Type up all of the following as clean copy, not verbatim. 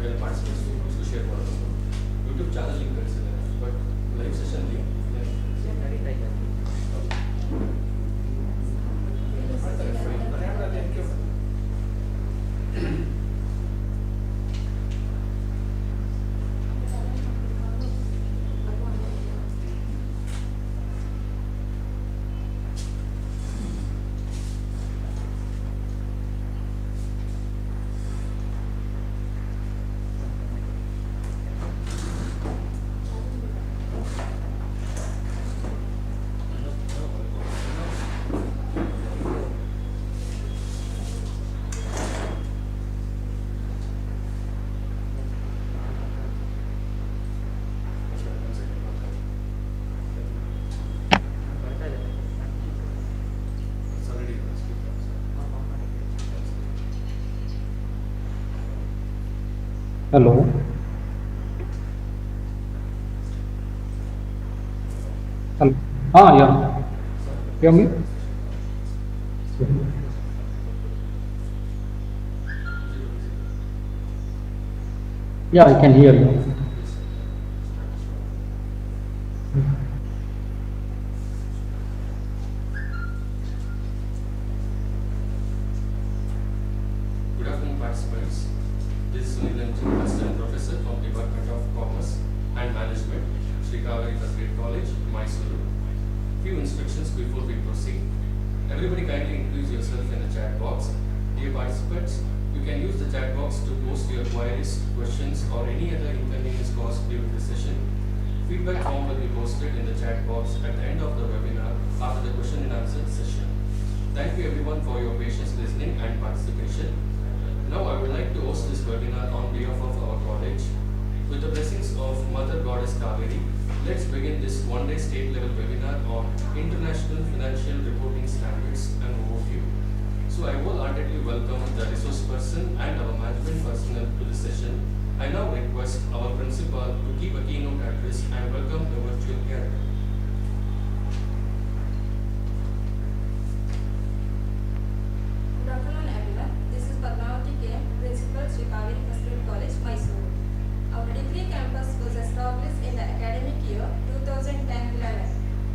while participants to use to share models. YouTube channel link ಕಳಿಸಿದ್ದಾರೆ but live session link Hello. Hello. Yeah. Hear me? Yeah, I can hear you. Good afternoon, participants. This is Sunil Anjan, Assistant Professor from Department of Commerce and Management, Sree Cauvery College, Mysore. Few instructions before we proceed. Everybody kindly include yourself in the chat box. Dear participants, you can use the chat box to post your queries, questions, or any other inconvenience caused during the session. Feedback form will be posted in the chat box at the end of the webinar after the question and answer session. Thank you everyone for your patience listening and participation. Now I would like to host this webinar on behalf of our college. With the blessings of Mother Goddess Cauvery, let's begin this one-day state-level webinar on International Financial Reporting Standards and Overview. So I wholeheartedly welcome the resource person and our management personnel to the session. I now request our principal to give a keynote address and welcome the virtual gathering. Principal, Sree Cauvery College, Mysore. Our degree campus was established in the academic year 2010-11.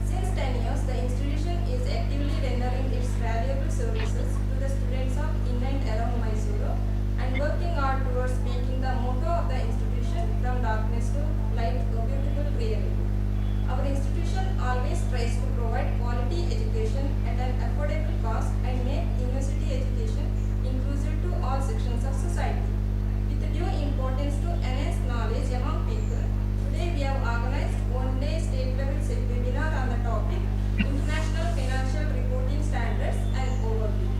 Since 10 years, the institution is actively rendering its valuable services to the students of in and around Mysore and working hard towards making the motto of the institution from darkness to light a beautiful reality. Our institution always tries to provide quality education at an affordable cost and make university education inclusive to all sections of society. With due importance to enhance knowledge among people, today we have organized one-day state-level webinar on the topic International Financial Reporting Standards and Overview.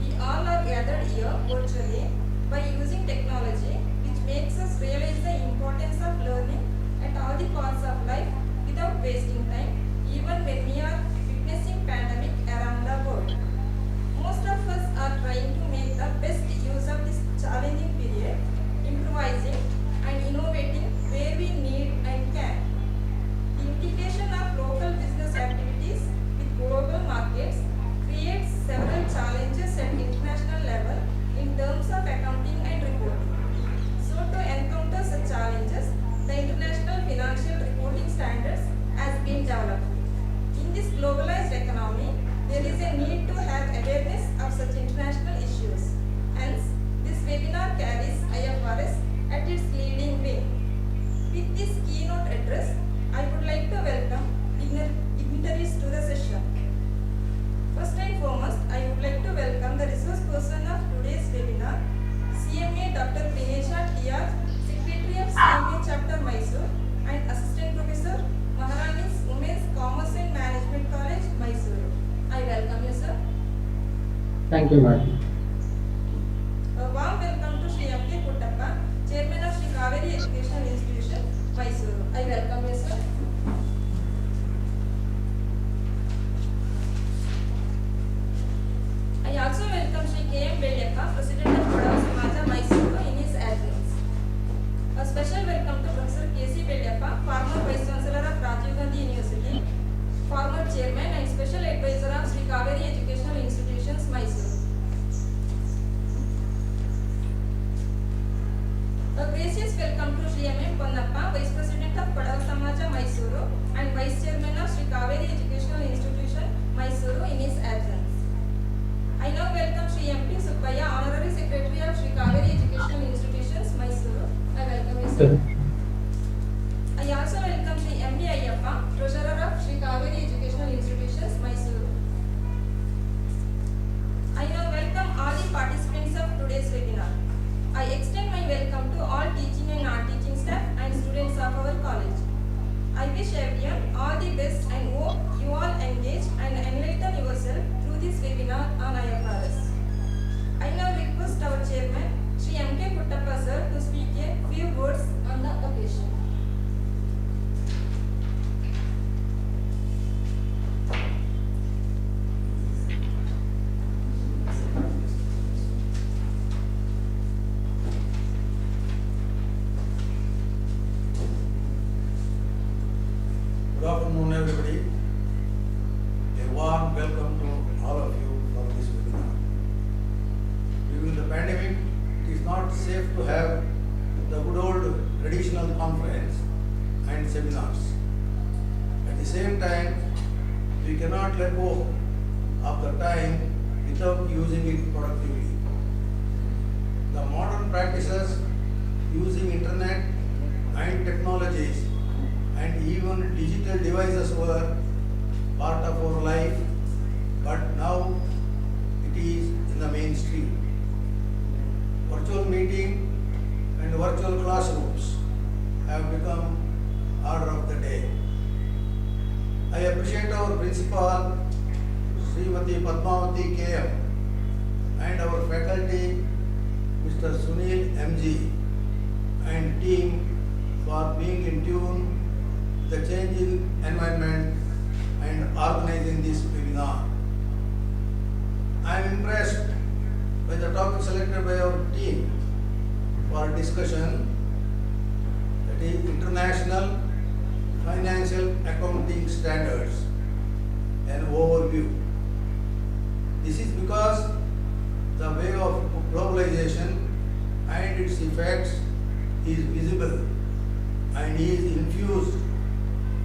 We all are gathered here virtually by using technology, which makes us realize the importance of learning at all the parts of life without wasting time, even when we are witnessing pandemic around the world. Most of us are trying to make the best use of this challenging period, improvising and innovating where we need and can. The integration of local business activities with global markets creates several challenges at international level in terms of accounting and reporting. So to encounter such challenges, the International Financial Reporting Standards has been developed. In this globalized economy, there is a need to have awareness of such international issues. Hence, this webinar carries IFRS at its leading wing. With this keynote address, I would like to welcome dignitaries to the session. First and foremost, I would like to welcome the resource person of today's webinar, CMA Dr. FINACIAL TR, Secretary of CMA Chapter Mysore and Assistant Professor, Maharani's Women's Commerce and Management College, Mysore. I welcome you, sir. Thank you, madam. A warm welcome to Sri M.K. Puttappa, Chairman of Sree Cauvery Educational Institution, Mysore. I welcome you, sir. I also welcome Sri K.M. Bellappa, President of Padava Samaja, Mysore, in his absence. A special welcome to Professor K.C. Bellappa, former Vice Chancellor of Rajiv Gandhi University, former Chairman and Special Advisor of Sree Cauvery Educational Institutions, Mysore. A welcome to Sri M. Ponnappa, Vice President of Padava Samaja, Mysore, and Vice Chairman of Sree Cauvery Educational Institution, Mysore, in his absence. I now welcome Sri M.P. Subbaya, Honorary Secretary of Sree Cauvery Educational Institutions, Mysore. I welcome you, sir. I also welcome Sri M.D. Ayyappa, Treasurer of Sree Cauvery Educational Institutions, Mysore. I now welcome all the participants of today's webinar. I extend my welcome to all teaching and non-teaching staff and students of our college. I wish everyone all the best and hope you all engage and enlighten yourself through this webinar on IFRS. I now request our chairman, Sri M.K. Puttappa sir, to speak a few words on the occasion. Good afternoon, everybody. A warm welcome to all of you for this webinar. During the pandemic, it is not safe to have the good old traditional conference and seminars. At the same time, we cannot let go of the time without using it productively. The modern practices using internet and technologies and even digital devices were part of our life, but now it is in the mainstream. Virtual meeting and virtual classrooms have become order of the day. I appreciate our principal, Srimati Padmavati KM, and our faculty, Mr. Sunil MG, and team for being in tune the changing environment and organizing this webinar. I am impressed by the topic selected by our team for discussion, that is International Financial Accounting Standards, an overview. This is because the wave of globalization and its effects is visible and is infused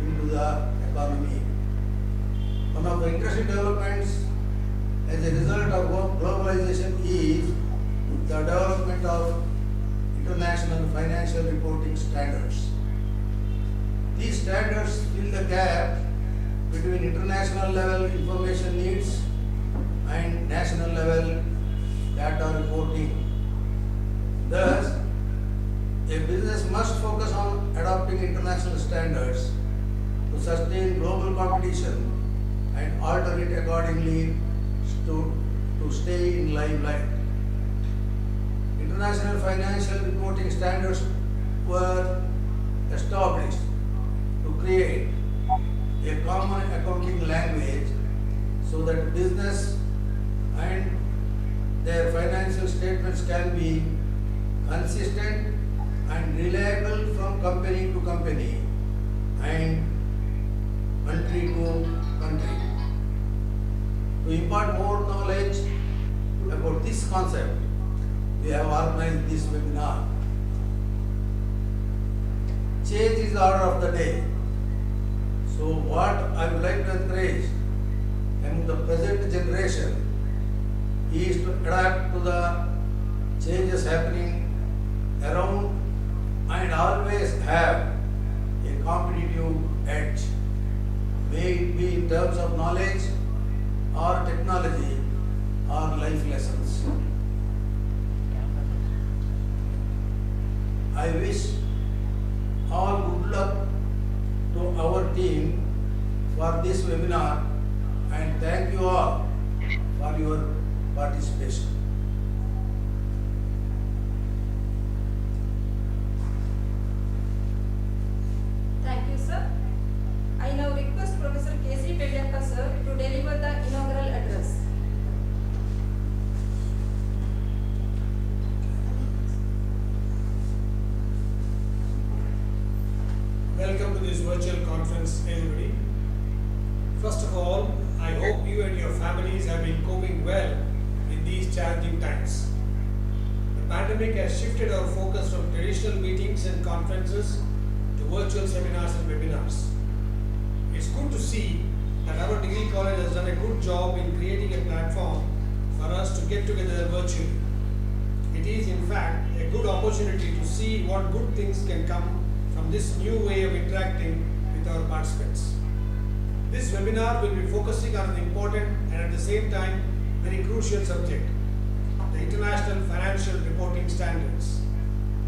into the economy. One of the interesting developments as a result of globalization is the development of international financial reporting standards. These standards fill the gap between international level information needs and national level data reporting. Thus, a business must focus on adopting international standards to sustain global competition and alter it accordingly to stay in limelight. International financial reporting standards were established to create a common accounting language so that business and their financial statements can be consistent and reliable from company to company and country to country. To impart more knowledge about this concept, we have organized this webinar. Change is the order of the day. So what I would like to encourage among the present generation is to adapt to the changes happening around and always have a competitive edge, may it be in terms of knowledge or technology or life lessons. I wish all good luck to our team for this webinar and thank you all for your participation. Thank you, sir. I now request Professor K.C. Peddappa sir to deliver the inaugural address. Welcome to this virtual conference, everybody. First of all, I hope you and your families have been coping well in these challenging times. The pandemic has shifted our focus from traditional meetings and conferences to virtual seminars and webinars. It's good to see that our degree college has done a good job in creating a platform for us to get together virtually. It is in fact a good opportunity to see what good things can come from this new way of interacting with our participants. This webinar will be focusing on an important and at the same time very crucial subject, the International Financial Reporting Standards.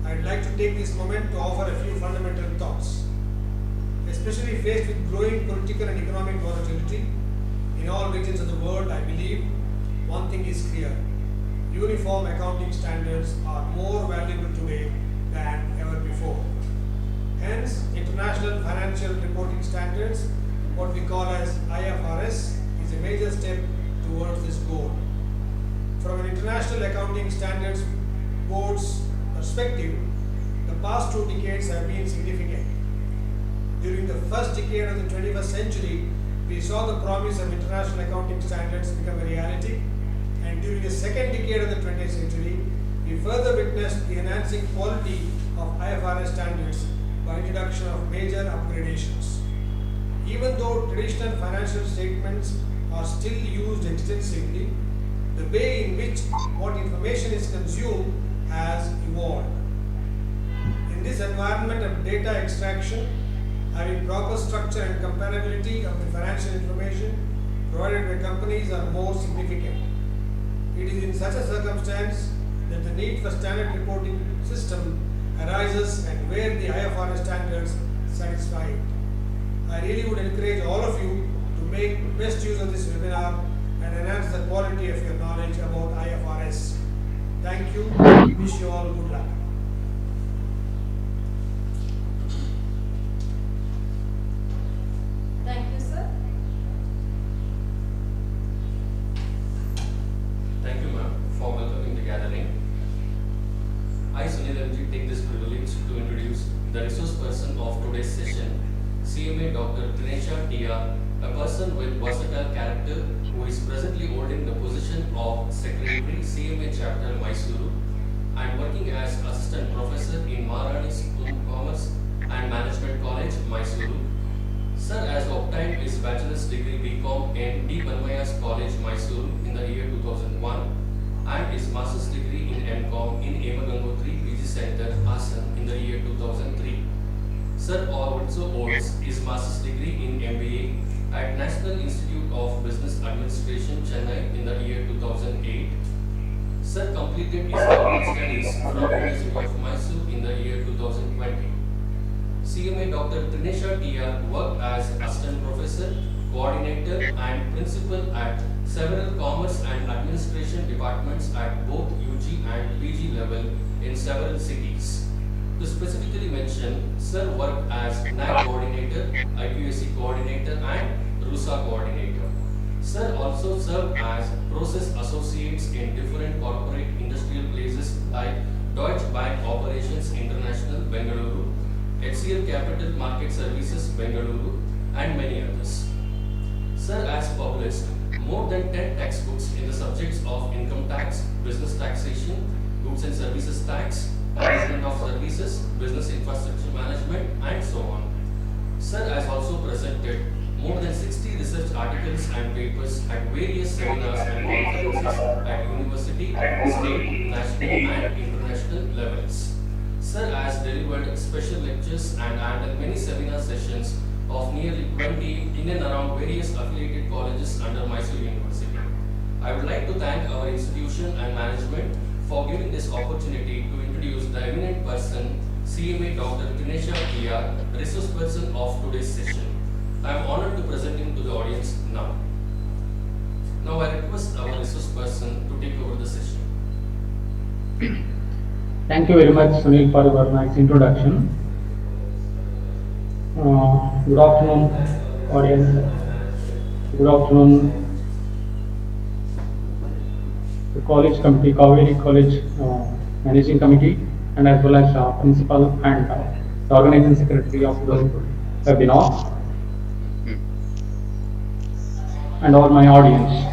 I'd like to take this moment to offer a few fundamental thoughts. Especially faced with growing political and economic volatility in all regions of the world, I believe one thing is clear. Uniform accounting standards are more valuable today than ever before. Hence, International Financial Reporting Standards, what we call as IFRS, is a major step towards this goal. From an International Accounting Standards Board's perspective, the past 2 decades have been significant. During the first decade of the 21st century, we saw the promise of international accounting standards become a reality, and during the second decade of the 20th century, we further witnessed the enhancing quality of IFRS standards by introduction of major upgradations. Even though traditional financial statements are still used extensively, the way in which what information is consumed has evolved. In this environment of data extraction, having proper structure and comparability of the financial information provided by companies are more significant. It is in such a circumstance that the need for standard reporting system arises and where the IFRS standards satisfy it. I really would encourage all of you to make best use of this webinar and enhance the quality of your knowledge about IFRS. Thank you. Wish you all good luck. Thank you, sir. Thank you, ma'am, for welcoming the gathering. I, Sunil, take this privilege to introduce the resource person of today's session, CMA Dr. Dinesha Tia, a person with versatile character who is presently holding the position of Secretary, CMA Chapter, Mysore, and working as Assistant Professor in Maharani School of Commerce and Management College, Mysore. Sir has obtained his bachelor's degree BCom in D. Banmaya's College, Mysore in the year 2001 and his master's degree in MCom in Emagangotri PG Center, Assam in the year 2003. Sir also holds his master's degree in MBA at National Institute of Business Administration, Chennai in the year 2008. Sir completed his doctoral studies from University of Mysore in the year 2020. CMA Dr. Dinesha Tia worked as Assistant Professor, Coordinator and Principal at several Commerce and Administration departments at both UG and PG level in several cities. To specifically mention, Sir worked as NAC Coordinator, IQAC Coordinator and RUSA Coordinator. Sir also served as Process Associates in different corporate industrial places like Deutsche Bank Operations International, Bengaluru, HCL Capital Market Services, Bengaluru, and many others. Sir has published more than 10 textbooks in the subjects of income tax, business taxation, goods and services tax, management of services, business infrastructure management, and so on. Sir has also presented more than 60 research articles and papers at various seminars and conferences at university, state, national, and international levels. Sir has delivered special lectures and handled many seminar sessions of nearly 20 in and around various affiliated colleges under Mysore University. I would like to thank our institution and management for giving this opportunity to introduce the eminent person, CMA Dr. Dinesha Tia, resource person of today's session. I am honored to present him to the audience now. Now I request our resource person to take over the session. Thank you very much, Sunil, for your nice introduction. Good afternoon, audience. Good afternoon, the college committee, Cauvery College Managing Committee, and as well as Principal and the Organizing Secretary of the webinar, and all my audience.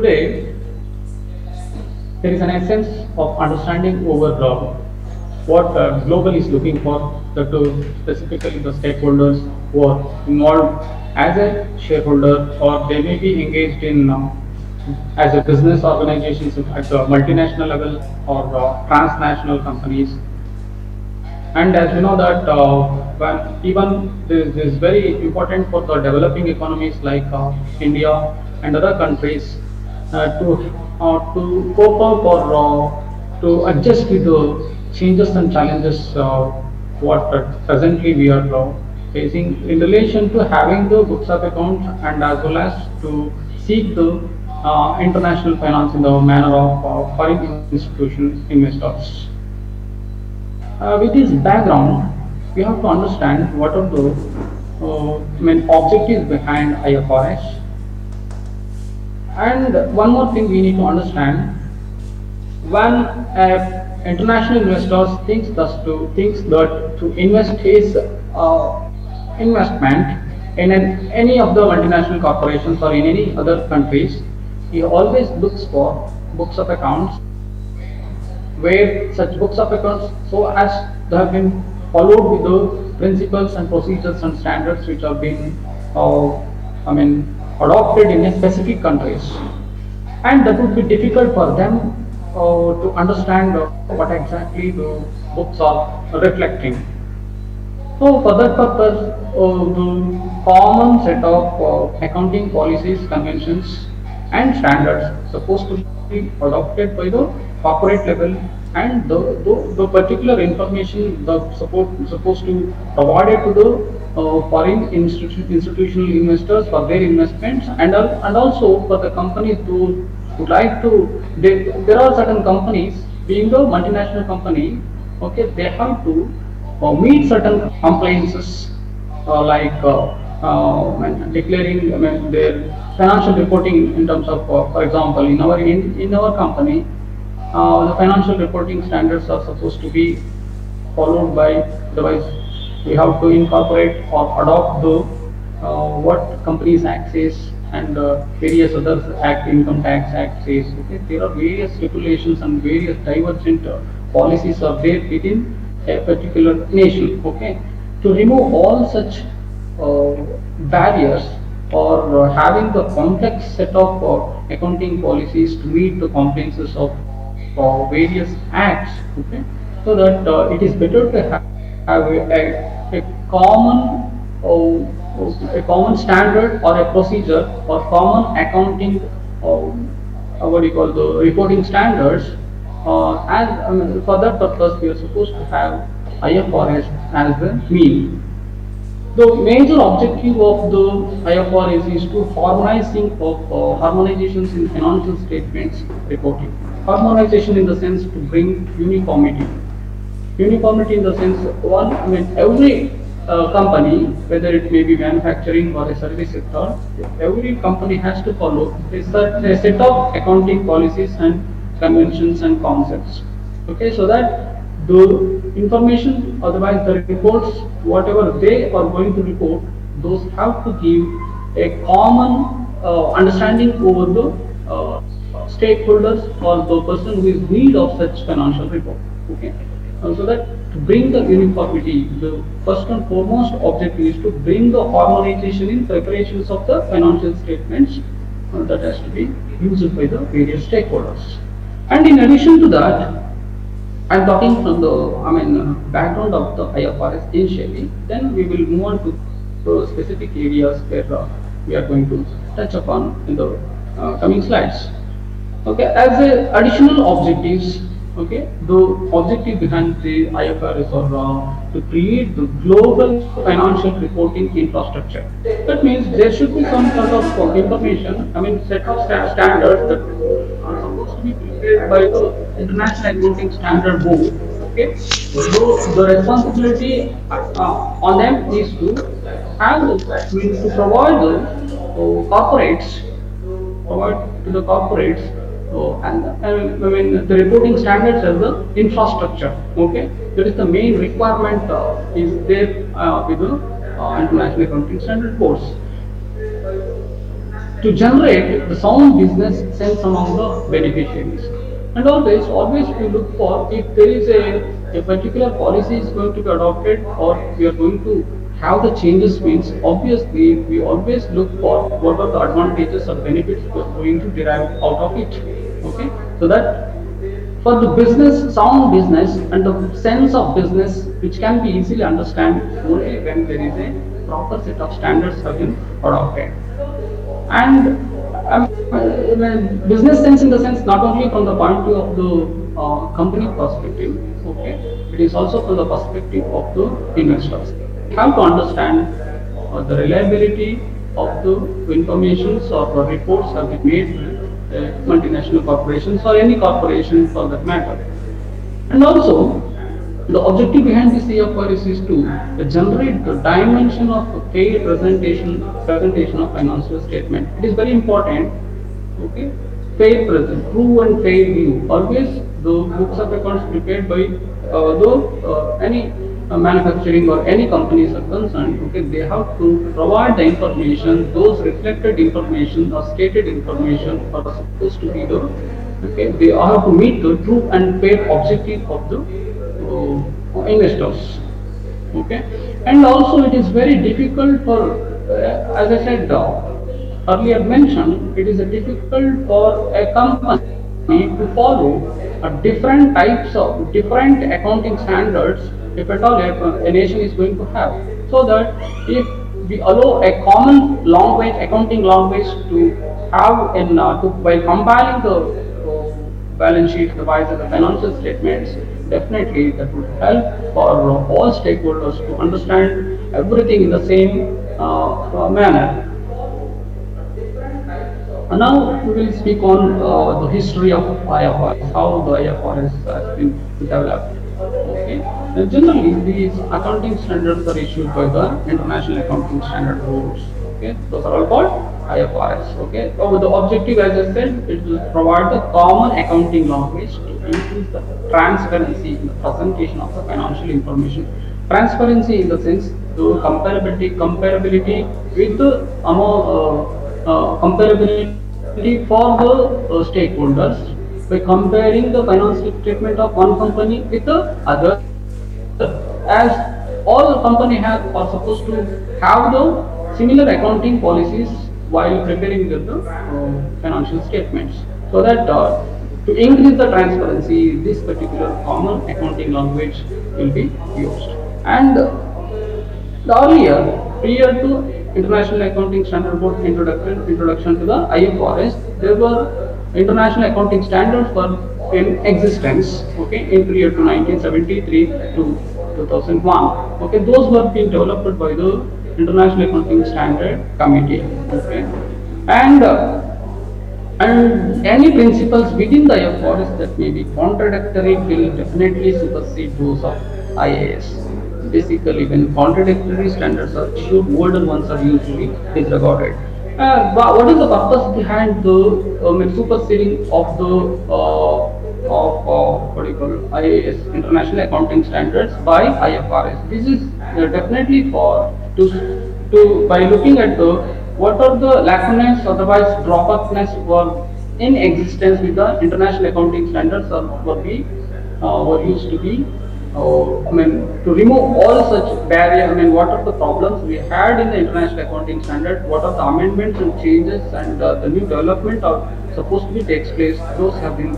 today there is an essence of understanding over what global is looking for, that specifically the stakeholders who are involved as a shareholder, or they may be engaged in as a business organizations at the multinational level or transnational companies. And as we know that when even this is very important for the developing economies like India and other countries to cope up or to adjust with the changes and challenges what presently we are facing in relation to having the books of accounts, and as well as to seek the international finance in the manner of foreign institution investors. With this background, we have to understand what are the main objectives behind IFRS. And one more thing we need to understand: when international investors thinks that to invest his investment in any of the multinational corporations or in any other countries, he always looks for books of accounts where such books of accounts so as they have been followed with the principles and procedures and standards which have been adopted in a specific countries, and that would be difficult for them to understand what exactly the books are reflecting. So for that purpose, the common set of accounting policies, conventions, and standards supposed to be adopted by the corporate level, and the particular information the supposed to provided to the institutional investors for their investments, and also for the companies who would like to. There are certain companies, being the multinational company, okay, they have to meet certain compliances like declaring their financial reporting in terms of, for example, in our company, the financial reporting standards are supposed to be followed by, otherwise we have to incorporate or adopt the what companies act says, and various other act, income tax act says. Okay, there are various regulations and various divergent policies are there within a particular nation. Okay, to remove all such barriers, or having the complex set of accounting policies to meet the compliances of various acts, okay, so that it is better to have a common a common standard or a procedure or common accounting what do you call the reporting standards, and for that purpose we are supposed to have IFRS as the mean. The major objective of the IFRS is to harmonizations in financial statements reporting. Harmonization in the sense to bring uniformity. Uniformity in the sense, one, every company, whether it may be manufacturing or a service sector, every company has to follow a set of accounting policies and conventions and concepts. Okay, so that the information, otherwise the reports, whatever they are going to report, those have to give a common understanding over the stakeholders or the person who is need of such financial report. Okay, so that to bring the uniformity, the first and foremost objective is to bring the harmonization in preparations of the financial statements that has to be used by the various stakeholders. And in addition to that, I'm talking from the background of the IFRS initially. Then we will move on to the specific areas where we are going to touch upon in the coming slides. Okay, as a additional objectives, okay, the objective behind the IFRS are to create the global financial reporting infrastructure. That means there should be some sort of information, set of standards that are supposed to be prepared by the International Accounting Standard Board. Okay, so the responsibility on them is to to provide the corporates, provide to the corporates and the reporting standards as the infrastructure. Okay, that is the main requirement is there with the International Accounting Standard Boards. to generate the sound business sense among the beneficiaries. And always we look for if there is a particular policy is going to be adopted or we are going to have the changes means obviously we always look for what are the advantages or benefits we are going to derive out of it. Okay, so that for the business, sound business and the sense of business which can be easily understand only when there is a proper set of standards have been adopted. And business sense in the sense not only from the point of view of the company perspective, okay, it is also from the perspective of the investors. They have to understand the reliability of the informations or the reports have been made with multinational corporations or any corporation for that matter. And also, the objective behind this CFRS is to generate the dimension of fair presentation of financial statement. It is very important. Okay, fair present, true and fair view. Always the books of accounts prepared by any manufacturing or any companies are concerned. Okay, they have to provide the information. Those reflected information or stated information are supposed to be the okay. They have to meet the true and fair objective of the investors. Okay, and also it is very difficult for as I said earlier mentioned, it is difficult for a company to follow different types of different accounting standards if at all a nation is going to have, so that if we allow a common language accounting language to have in by compiling the balance sheet, the wise and the financial statements, definitely that would help for all stakeholders to understand everything in the same manner. Now we will speak on the history of IFRS, how the IFRS has been developed. Okay. Generally, these accounting standards are issued by the International Accounting Standard Boards. Okay, those are all called IFRS. Okay, so the objective, as I said, it will provide the common accounting language to increase the transparency in the presentation of the financial information. Transparency in the sense the comparability with the comparability for the stakeholders by comparing the financial statement of one company with the other, as all company are supposed to have the similar accounting policies while preparing the financial statements, so that to increase the transparency this particular common accounting language will be used. And the earlier, prior to International Accounting Standard Board introduction to the IFRS, there were international accounting standards were in existence. Okay, in period to 1973 to 2001. Okay, those were being developed by the International Accounting Standard Committee. Okay, and and any principles within the IFRS that may be contradictory will definitely supersede those of IAS. Basically, when contradictory standards are issued, older ones are usually disregarded. What is the purpose behind the superseding of the what do you call IAS, International Accounting Standards, by IFRS? This is definitely for to by looking at the what are the lacunae, otherwise drawbacks were in existence with the International Accounting Standards or were used to be to remove all such barriers. What are the problems we had in the International Accounting Standard? What are the amendments and changes and the new development are supposed to be takes place? Those have been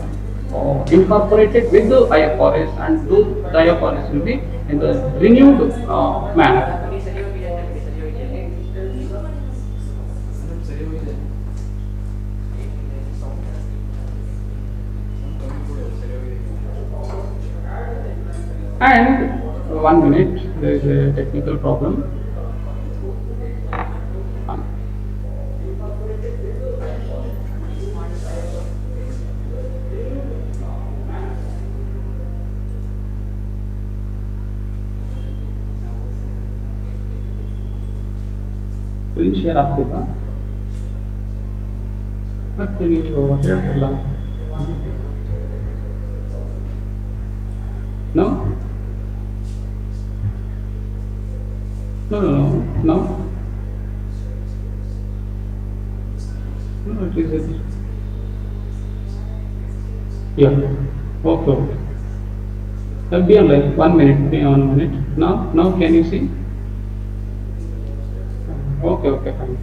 incorporated with the IFRS, and those the IFRS will be in the renewed manner. And 1 minute, there is a technical problem. Screen share आपके पास? चलिए वो share कर ला. No? No. It is it. Yeah. Okay. Okay. Be on like 1 minute. Be on a minute. Now can you see? Okay. Okay. Fine.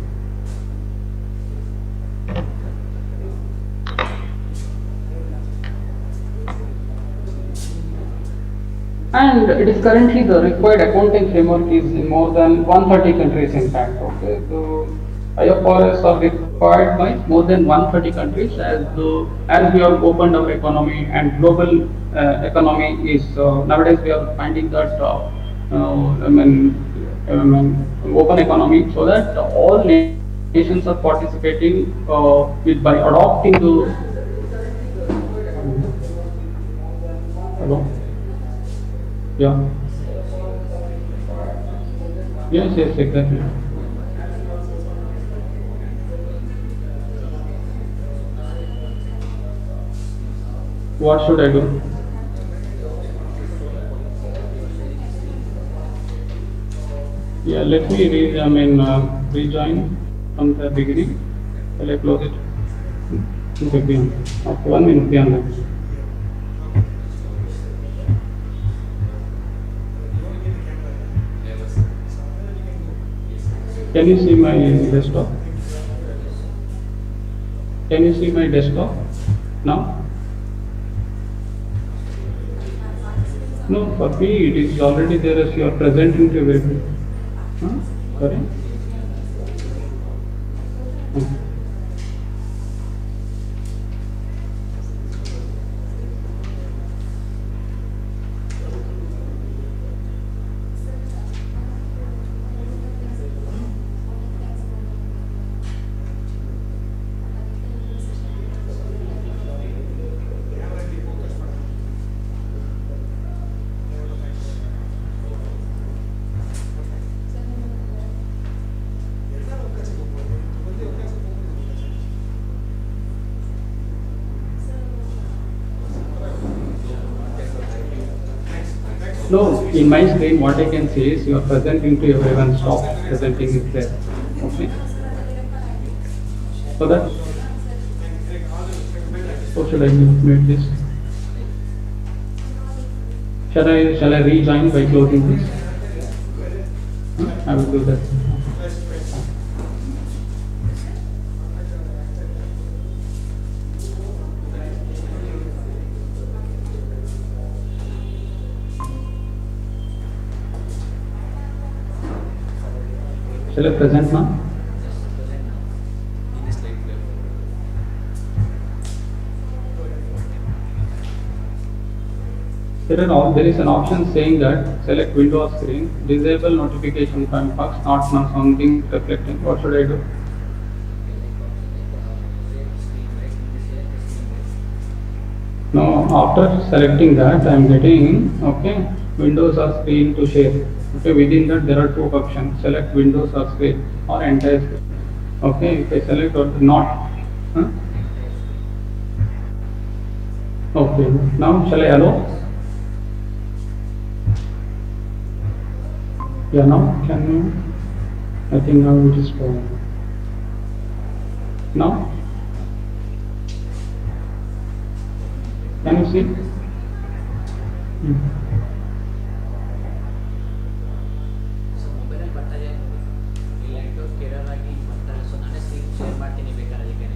And it is currently the required accounting framework is in more than 130 countries in fact. Okay, so IFRS are required by more than 130 countries as we have opened our economy and global economy is nowadays we are finding that open economy so that all nations are participating with by adopting the hello. Yeah. Yes, yes, exactly. What should I do? Yeah, let me rejoin from the beginning. Shall I close it? Okay, be on. Okay, 1 minute, be on that. Never, sir. Can you see my desktop? Can you see my desktop now? No, for me it is already there as you are presenting to everybody. Huh? Sorry? Hmm. No, in my screen what I can see is you are presenting to everyone, stop presenting is there. Okay. So that, how should I mute this? Shall I rejoin by closing this? I will do that. Shall I present now? In this slide, There is an option saying that select window or screen, disable notification from box, not something reflecting. What should I do? Now after selecting that, I am getting okay windows or screen to share. Okay, within that there are two options: select windows or screen or entire screen. Okay, if I select or not. Huh? Okay, now shall I allow? Yeah, now can you? I think now it is fine. Now, can you see? So ಮೊಬೈಲಲ್ಲಿ ಬರ್ತಾ ಇದೆ ಈ laptop Kerala ಆಗಿ ಬರ್ತಾರೆ so ನಾನೇ screen share ಮಾಡ್ತೀನಿ ಬೇಕಾದ್ರೆ ಅದಕ್ಕೆ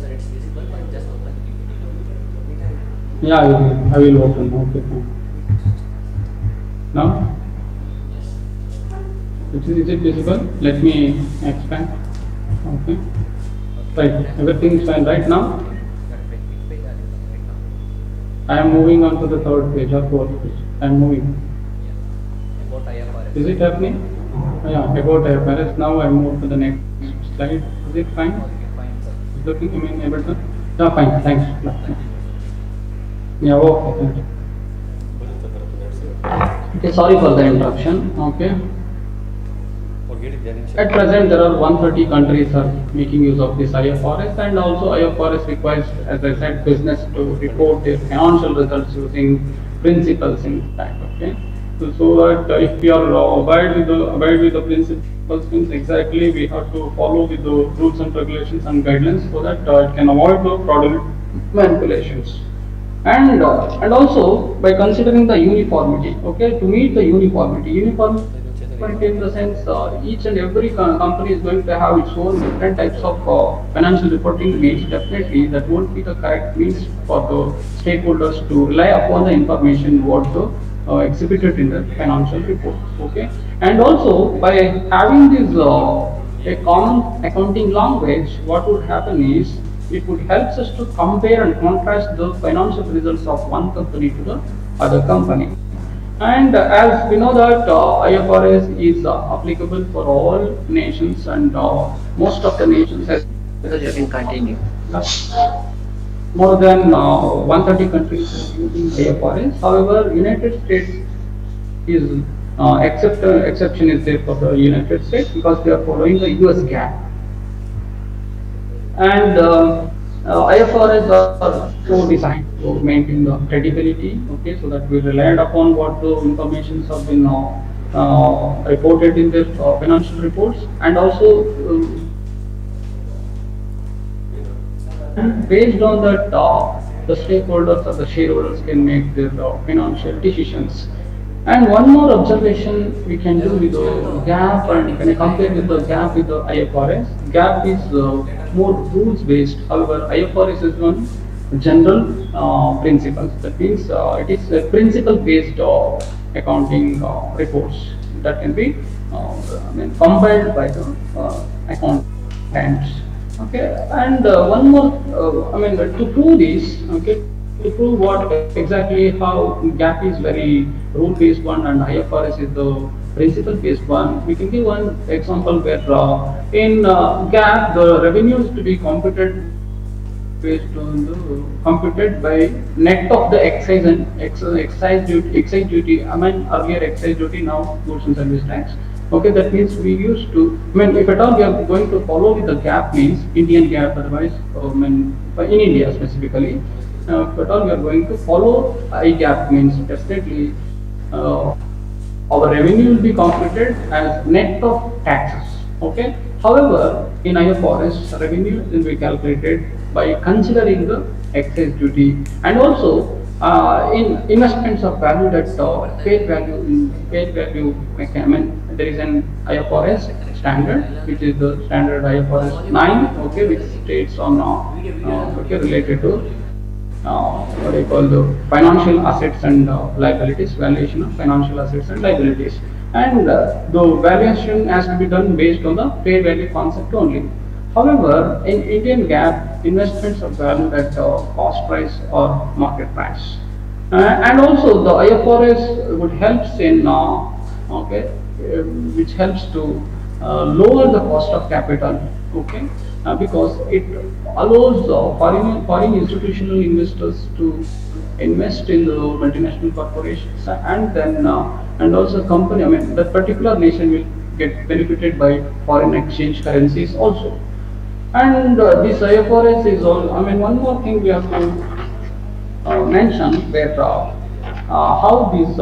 sir it's visible but just open Yeah, I will open. Okay, fine. Now, is it visible? Let me expand. Okay. Right, everything is fine right now. I am moving on to the third page or fourth page. I am moving. About IFRS. Is it happening? Yeah, about IFRS. Now I move to the next slide. Is it fine? Okay, fine sir. Is looking, I mean, able to? Yeah, fine. Thanks. Yeah, okay. Thank you. Okay, sorry for the interruption. Okay. At present, there are 130 countries are making use of this IFRS, and also IFRS requires, as I said, business to report their financial results using principles in that. Okay, so that if we are abide with the principles means exactly we have to follow with the rules and regulations and guidelines so that it can avoid the fraudulent manipulations. And also by considering the uniformity, okay, to meet the uniformity in the sense each and every company is going to have its own different types of financial reporting means. Definitely that won't be the correct means for the stakeholders to rely upon the information what the exhibited in the financial report. Okay, and also by having this a common accounting language, what would happen is it would help us to compare and contrast the financial results of one company to the other company. And as we know that IFRS is applicable for all nations, and most of the nations has So you can continue. more than 130 countries using IFRS. However, United States is exception is there for the United States because they are following the US GAAP. And IFRS are so designed to maintain the credibility, okay, so that we relied upon what the informations have been reported in their financial reports, and also and based on that, the stakeholders or the shareholders can make their financial decisions. And one more observation we can do with the gap, and when I compare with the gap with the IFRS, gap is more rules based. However, IFRS is one general principles. That means it is a principle based accounting reports that can be compiled by the accountants. Okay, and one more, to prove this, okay, to prove what exactly how GAP is very rule-based one and IFRS is the principle-based one, we can give one example where in GAP the revenue is to be computed by net of the excise and excise duty. I mean earlier excise duty, now goods and service tax. Okay, that means we used to. I mean, if at all we are going to follow with the gap means Indian gap, otherwise, in India specifically, if at all we are going to follow I gap means definitely our revenue will be computed as net of taxes. Okay. However, in IFRS, revenue will be calculated by considering the excise duty, and also in investments of value that fair value I mean there is an IFRS standard which is the standard IFRS 9, okay, which states on okay, related to what I call the financial assets and liabilities, valuation of financial assets and liabilities. And the valuation has to be done based on the fair value concept only. However, in Indian GAAP, investments are valued at cost price or market price. And also the IFRS would helps in okay, which helps to lower the cost of capital. Okay, because it allows foreign institutional investors to invest in the multinational corporations, and then and also company. I mean, that particular nation will get benefited by foreign exchange currencies also. And this IFRS is all. I mean, one more thing we have to mention where how this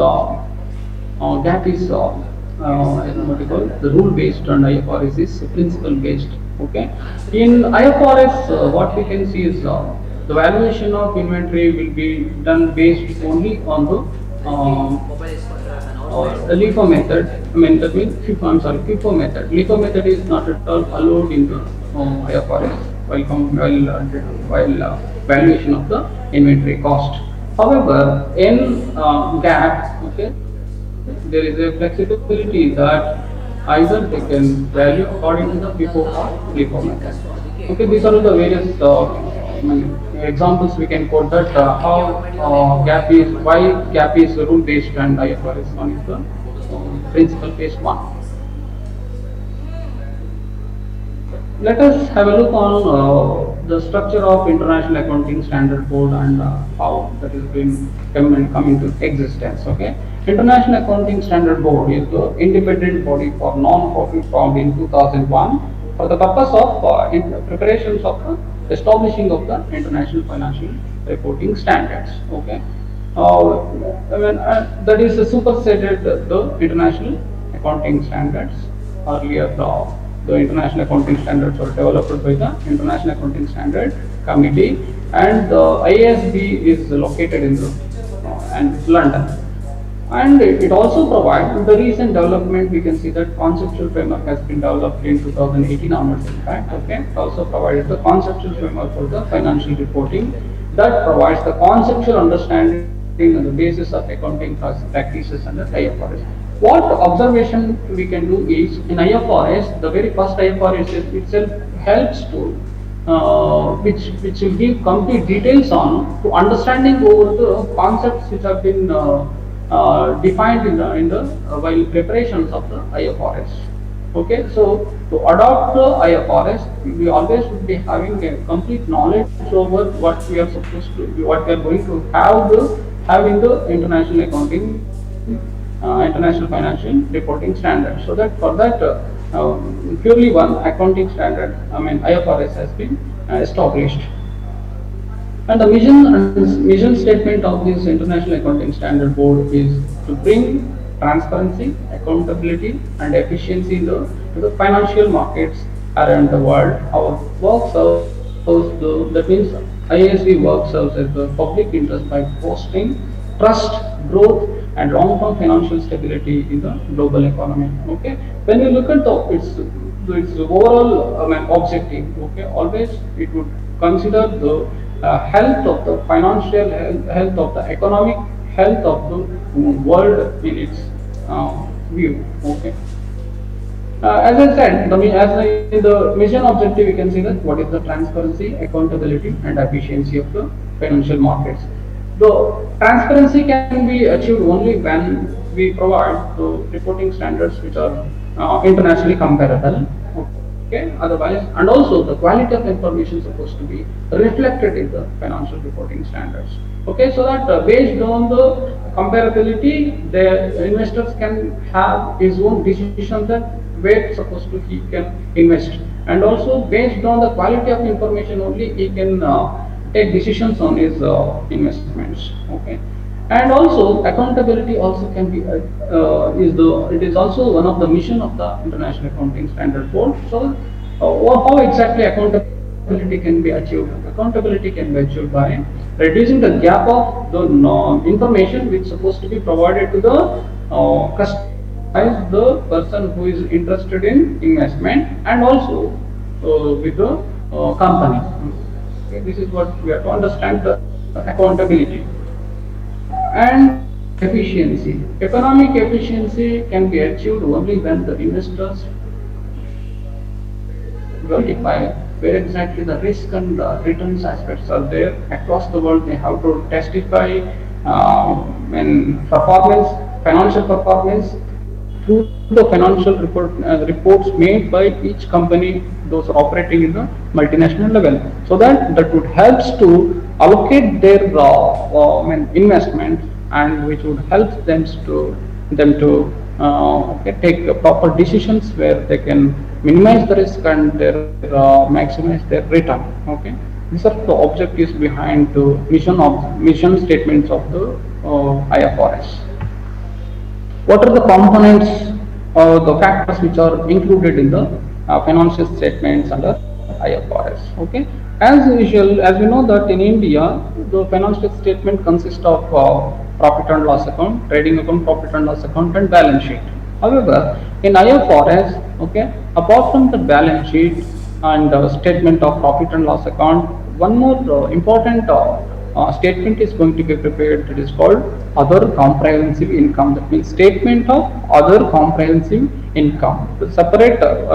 gap is what you call the rule based and IFRS is principle based. Okay, in IFRS, what we can see is the valuation of inventory will be done based only on the Mobile is an LIFO method. I mean that means FIFO, I'm sorry, FIFO method. LIFO method is not at all allowed in the IFRS while valuation of the inventory cost. However, in GAAP, okay, there is a flexibility that either they can value according to the FIFO or LIFO method. Okay, these are the various examples we can quote that how GAP is, why GAP is rule based and IFRS one is the principle based one. Let us have a look on the structure of International Accounting Standard Board and how that has been come into existence. Okay, International Accounting Standard Board is the independent body for non-profit formed in 2001 for the purpose of preparations of the establishing of the international financial reporting standards. Okay, That is superseded the international accounting standards. Earlier, the international accounting standards were developed by the International Accounting Standard Committee, and the IASB is located in and London. And it also provides the recent development. We can see that conceptual framework has been developed in 2018 onwards. In fact, okay, it also provided the conceptual framework for the financial reporting that provides the conceptual understanding on the basis of accounting practices under IFRS. What observation we can do is in IFRS, the very first IFRS itself helps to which will give complete details on to understanding over the concepts which have been defined in the while preparations of the IFRS. Okay, so to adopt the IFRS, we always would be having a complete knowledge over what we are supposed to, what we are going to have in the international accounting, international financial reporting standard. So that for that purely one accounting standard, IFRS has been established. And the mission statement of this International Accounting Standard Board is to bring transparency, accountability, and efficiency to the financial markets around the world. Our work that means IASB work serves as the public interest by fostering trust, growth, and long-term financial stability in the global economy. Okay, when we look at its overall objective, okay, always it would consider the health of the financial health of the economic health of the world in its view. Okay. As I said, in the mission objective, we can see that what is the transparency, accountability, and efficiency of the financial markets. The transparency can be achieved only when we provide the reporting standards which are internationally comparable. Okay, otherwise, and also the quality of information supposed to be reflected in the financial reporting standards. Okay, so that based on the comparability, the investors can have his own decision that where supposed to he can invest, and also based on the quality of information only he can take decisions on his investments. Okay, and also accountability also can be it is also one of the mission of the International Accounting Standard Board. So how exactly accountability can be achieved? Accountability can be achieved by reducing the gap of the information which is supposed to be provided to the customer, the person who is interested in investment, and also with the company. Okay, this is what we have to understand the accountability. And efficiency. Economic efficiency can be achieved only when the investors identify where exactly the risk and returns aspects are there across the world. They have to testify in performance, financial performance through the financial reports made by each company, those operating in the multinational level, so that would helps to allocate their investment, and which would help them to take proper decisions where they can minimize the risk and maximize their return. Okay, these are the objectives behind the mission statements of the IFRS. What are the components or the factors which are included in the financial statements under IFRS? Okay, as usual, as we know that in India, the financial statement consists of profit and loss account, trading account, profit and loss account, and balance sheet. However, in IFRS, okay, apart from the balance sheet and statement of profit and loss account, one more important statement is going to be prepared. It is called other comprehensive income. That means statement of other comprehensive income. To separate the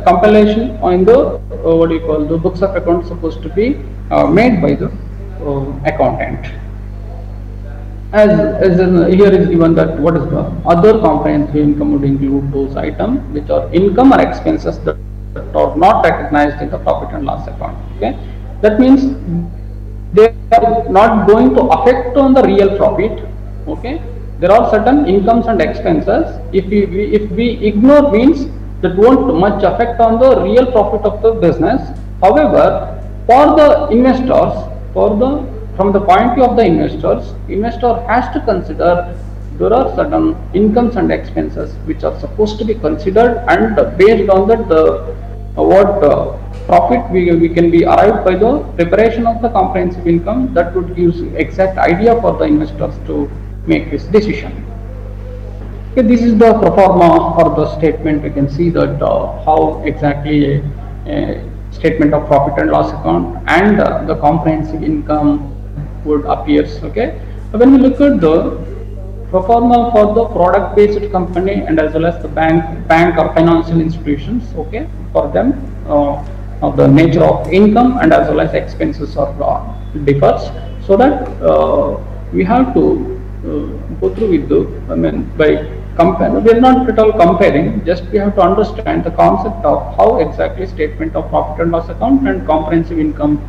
compilation in the what do you call the books of accounts supposed to be made by the accountant. As in, here is given that what is the other comprehensive income would include those items which are income or expenses that are not recognized in the profit and loss account. Okay, that means they are not going to affect on the real profit. Okay, there are certain incomes and expenses. If we ignore, means that won't much affect on the real profit of the business. However, for the investors, for the from the point of view of the investors, investor has to consider there are certain incomes and expenses which are supposed to be considered, and based on that the what profit we can be arrived by the preparation of the comprehensive income. That would give exact idea for the investors to make this decision. Okay, this is the pro forma for the statement. We can see that how exactly a statement of profit and loss account and the comprehensive income would appears. Okay, when we look at the pro forma for the product based company and as well as the bank or financial institutions, okay, for them of the nature of income and as well as expenses are differs, so that we have to go through with the, I mean, by compare, we are not at all comparing, just we have to understand the concept of how exactly statement of profit and loss account and comprehensive income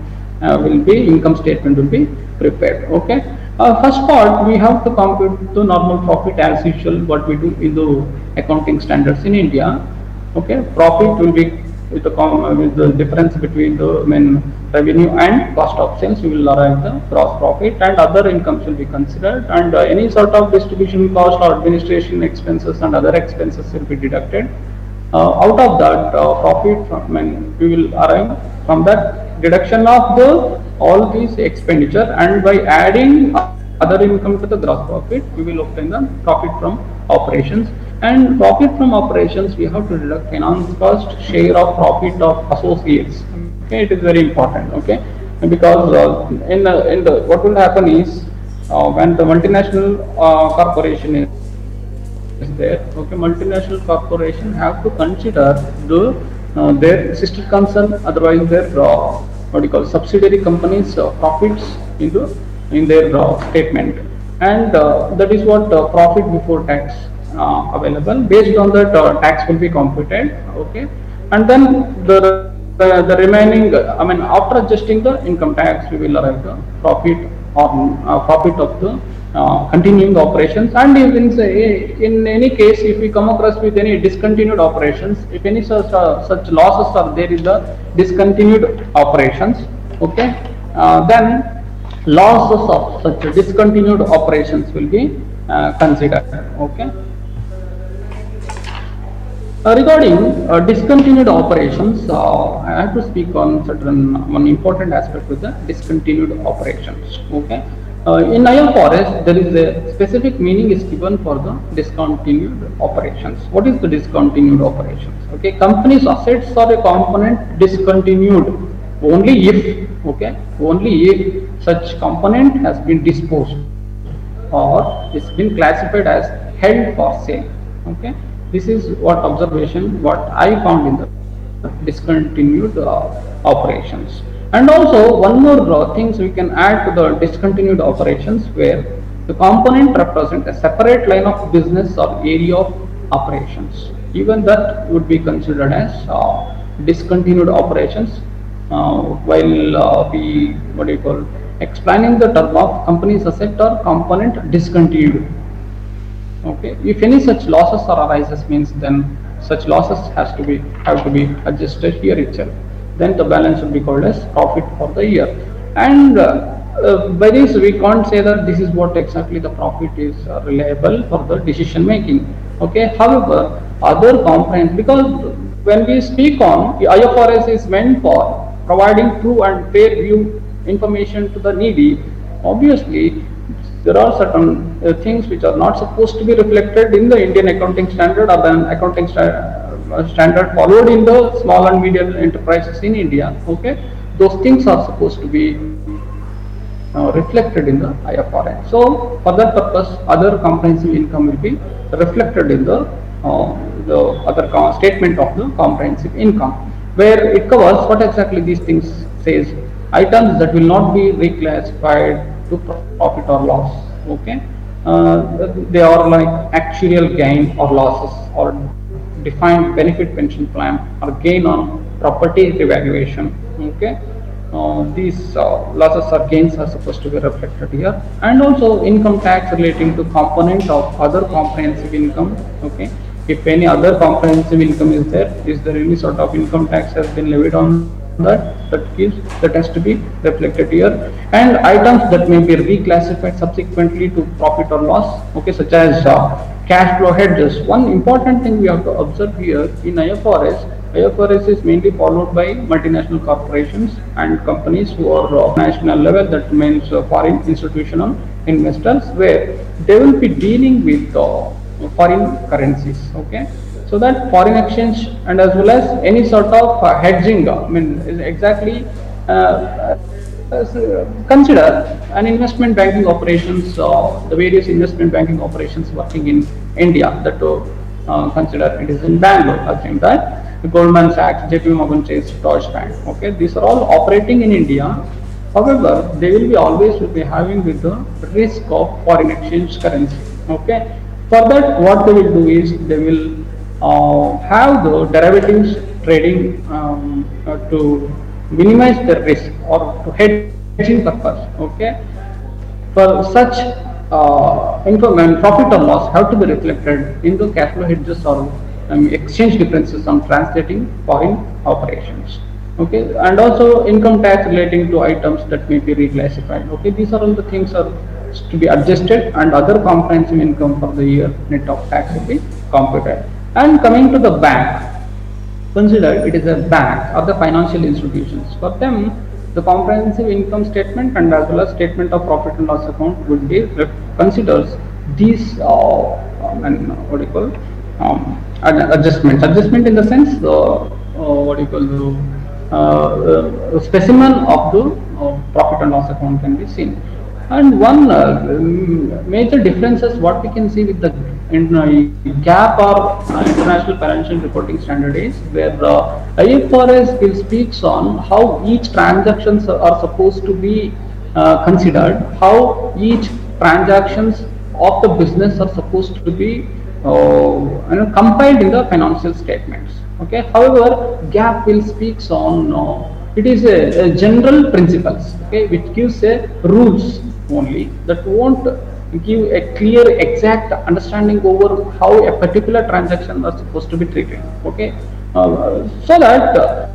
income statement will be prepared. Okay, first part we have to compute the normal profit as usual, what we do in the accounting standards in India. Okay, profit will be with the difference between the revenue and cost of sales. We will arrive the gross profit, and other incomes will be considered, and any sort of distribution cost or administration expenses and other expenses will be deducted. Out of that profit, we will arrive from that deduction of the all these expenditure, and by adding other income to the gross profit, we will obtain the profit from operations. And profit from operations, we have to deduct finance cost, share of profit of associates. Okay, it is very important. Okay, because in the what will happen is when the multinational corporation is there. Okay, multinational corporation have to consider the their sister concern, otherwise their what you call subsidiary companies profits in their statement, and that is what profit before tax available. Based on that, tax will be computed. Okay, and then the remaining, I mean, after adjusting the income tax, we will arrive the profit on profit of the continuing operations. And in any case, if we come across with any discontinued operations, if any such losses are there in the discontinued operations, okay, then losses of such discontinued operations will be considered. Okay. Regarding discontinued operations, I have to speak on certain one important aspect with the discontinued operations. Okay, in IFRS there is a specific meaning is given for the discontinued operations. What is the discontinued operations? Okay, company's assets or a component discontinued only if, okay, only if such component has been disposed or it's been classified as held for sale. Okay, this is what observation what I found in the discontinued operations. And also one more things we can add to the discontinued operations, where the component represent a separate line of business or area of operations. Even that would be considered as discontinued operations. While we what do you call explaining the term of company's asset or component discontinued. Okay, if any such losses or arises, means then such losses have to be adjusted here itself. Then the balance will be called as profit for the year. And by this we can't say that this is what exactly the profit is reliable for the decision making. Okay, however, other components, because when we speak on the IFRS is meant for providing true and fair view information to the needy, obviously there are certain things which are not supposed to be reflected in the Indian accounting standard or the accounting standard followed in the small and medium enterprises in India. Okay, those things are supposed to be reflected in the IFRS. So for that purpose, other comprehensive income will be reflected in the other statement of the comprehensive income, where it covers what exactly these things says: items that will not be reclassified to profit or loss. Okay, they are like actuarial gain or losses, or defined benefit pension plan, or gain on property revaluation. Okay, these losses or gains are supposed to be reflected here. And also income tax relating to component of other comprehensive income. Okay, if any other comprehensive income is there any sort of income tax has been levied on that has to be reflected here, and items that may be reclassified subsequently to profit or loss, okay, such as cash flow hedges. One important thing we have to observe here in IFRS is mainly followed by multinational corporations and companies who are national level, that means foreign institutional investors, where they will be dealing with foreign currencies, okay. So that foreign exchange and as well as any sort of hedging, is exactly consider an investment banking operations, the various investment banking operations working in India, that to consider it is in Bangalore, assume that Goldman Sachs, JP Morgan Chase, Deutsche Bank, okay, these are all operating in India. However, they will be always will be having with the risk of foreign exchange currency, okay. For that, what they will do is they will have the derivatives trading to minimize the risk or to hedging purpose, okay. For such profit or loss have to be reflected in the cash flow hedges or exchange differences on translating foreign operations, okay, and also income tax relating to items that may be reclassified, okay. These are all the things are to be adjusted, and other comprehensive income for the year net of tax will be computed. And coming to the bank, consider it is a bank or the financial institutions. For them, the comprehensive income statement and as well as statement of profit and loss account would be considers these and what do you call adjustments. Adjustment in the sense what do you call the specimen of the profit and loss account can be seen. And one major differences what we can see with the gap or international financial reporting standard is where IFRS will speaks on how each transactions are supposed to be considered, how each transactions of the business are supposed to be compiled in the financial statements. Okay. However, gap will speaks on it is a general principles, okay, which gives a rules only, that won't give a clear exact understanding over how a particular transaction are supposed to be treated, okay. So that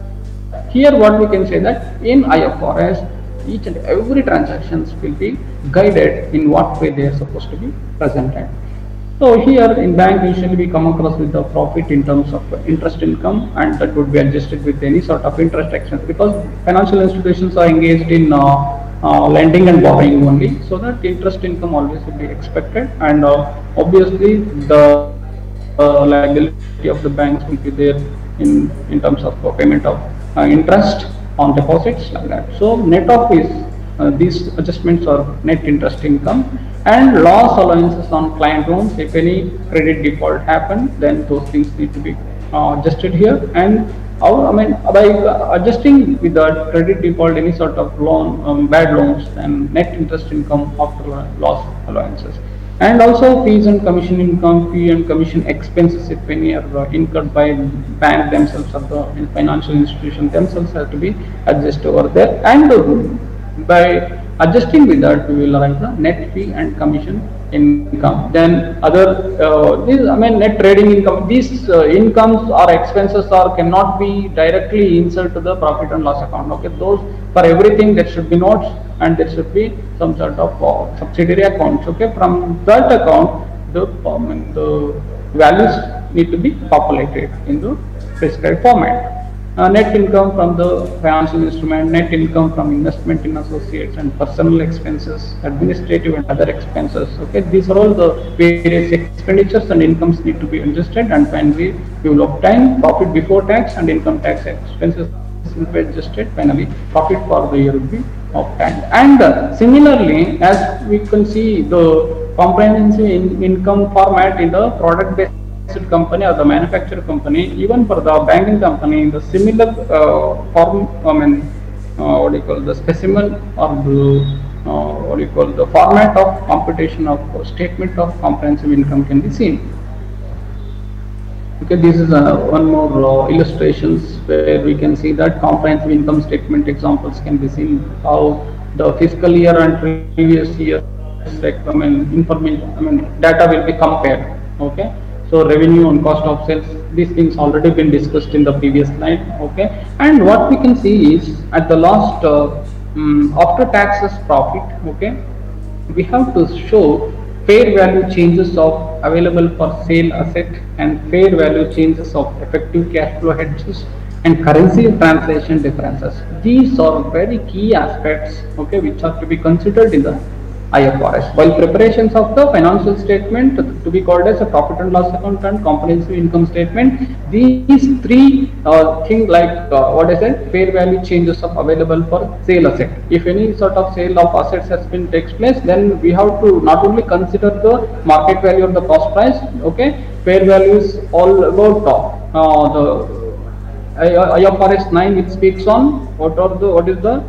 here what we can say that in IFRS each and every transactions will be guided in what way they are supposed to be presented. So here in bank usually we come across with the profit in terms of interest income, and that would be adjusted with any sort of interest expense, because financial institutions are engaged in lending and borrowing only, so that interest income always will be expected, and obviously the liability of the banks will be there in terms of payment of interest on deposits, like that. So net of is these adjustments are net interest income, and loss allowances on client loans. If any credit default happen, then those things need to be adjusted here. And by adjusting with the credit default any sort of loan, bad loans, and net interest income after loss allowances. And also fees and commission income, fee and commission expenses, if any are incurred by bank themselves or the financial institution themselves, have to be adjusted over there. And by adjusting with that, we will arrive the net fee and commission income. Then other net trading income. These incomes or expenses or cannot be directly inserted to the profit and loss account. Okay, those for everything there should be notes, and there should be some sort of subsidiary accounts. Okay, from that account the values need to be populated in the prescribed format. Net income from the financial instrument, net income from investment in associates, and personal expenses, administrative and other expenses. Okay, these are all the various expenditures and incomes need to be adjusted, and finally we will obtain profit before tax and income tax expenses will be adjusted. Finally, profit for the year will be obtained. And similarly, as we can see the comprehensive income format in the product based company or the manufacturer company, even for the banking company, the similar form, what do you call the specimen or the format of computation of statement of comprehensive income can be seen. Okay, this is one more illustrations where we can see that comprehensive income statement examples can be seen, how the fiscal year and previous years information, data will be compared. Okay. So So revenue and cost of sales, these things already been discussed in the previous slide. Okay, and what we can see is at the last after taxes profit. Okay, we have to show fair value changes of available for sale asset and fair value changes of effective cash flow hedges and currency translation differences. These are very key aspects, okay, which are to be considered in the IFRS. While preparations of the financial statement to be called as a profit and loss account and comprehensive income statement, these three things like what I said, fair value changes of available for sale asset. If any sort of sale of assets has been takes place, then we have to not only consider the market value of the cost price. Okay, fair value is all about the IFRS 9, which speaks on what is the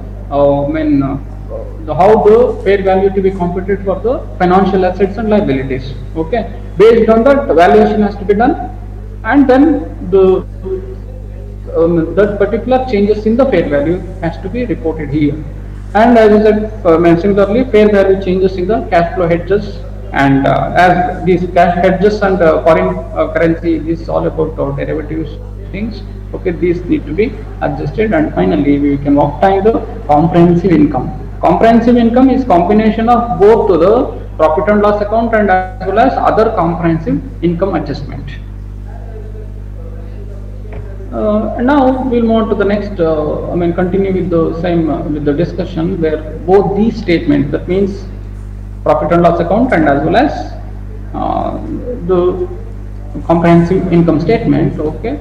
how the fair value to be computed for the financial assets and liabilities. Okay, based on that, valuation has to be done, and then the that particular changes in the fair value has to be reported here. And as I said, mentioned earlier, fair value changes in the cash flow hedges, and as these cash hedges and foreign currency, this is all about derivatives things. Okay, these need to be adjusted, and finally we can obtain the comprehensive income. Comprehensive income is combination of both to the profit and loss account and as well as other comprehensive income adjustment. Now we'll move on to the next. Continue with the same with the discussion where both these statements, that means profit and loss account and as well as the comprehensive income statement. Okay,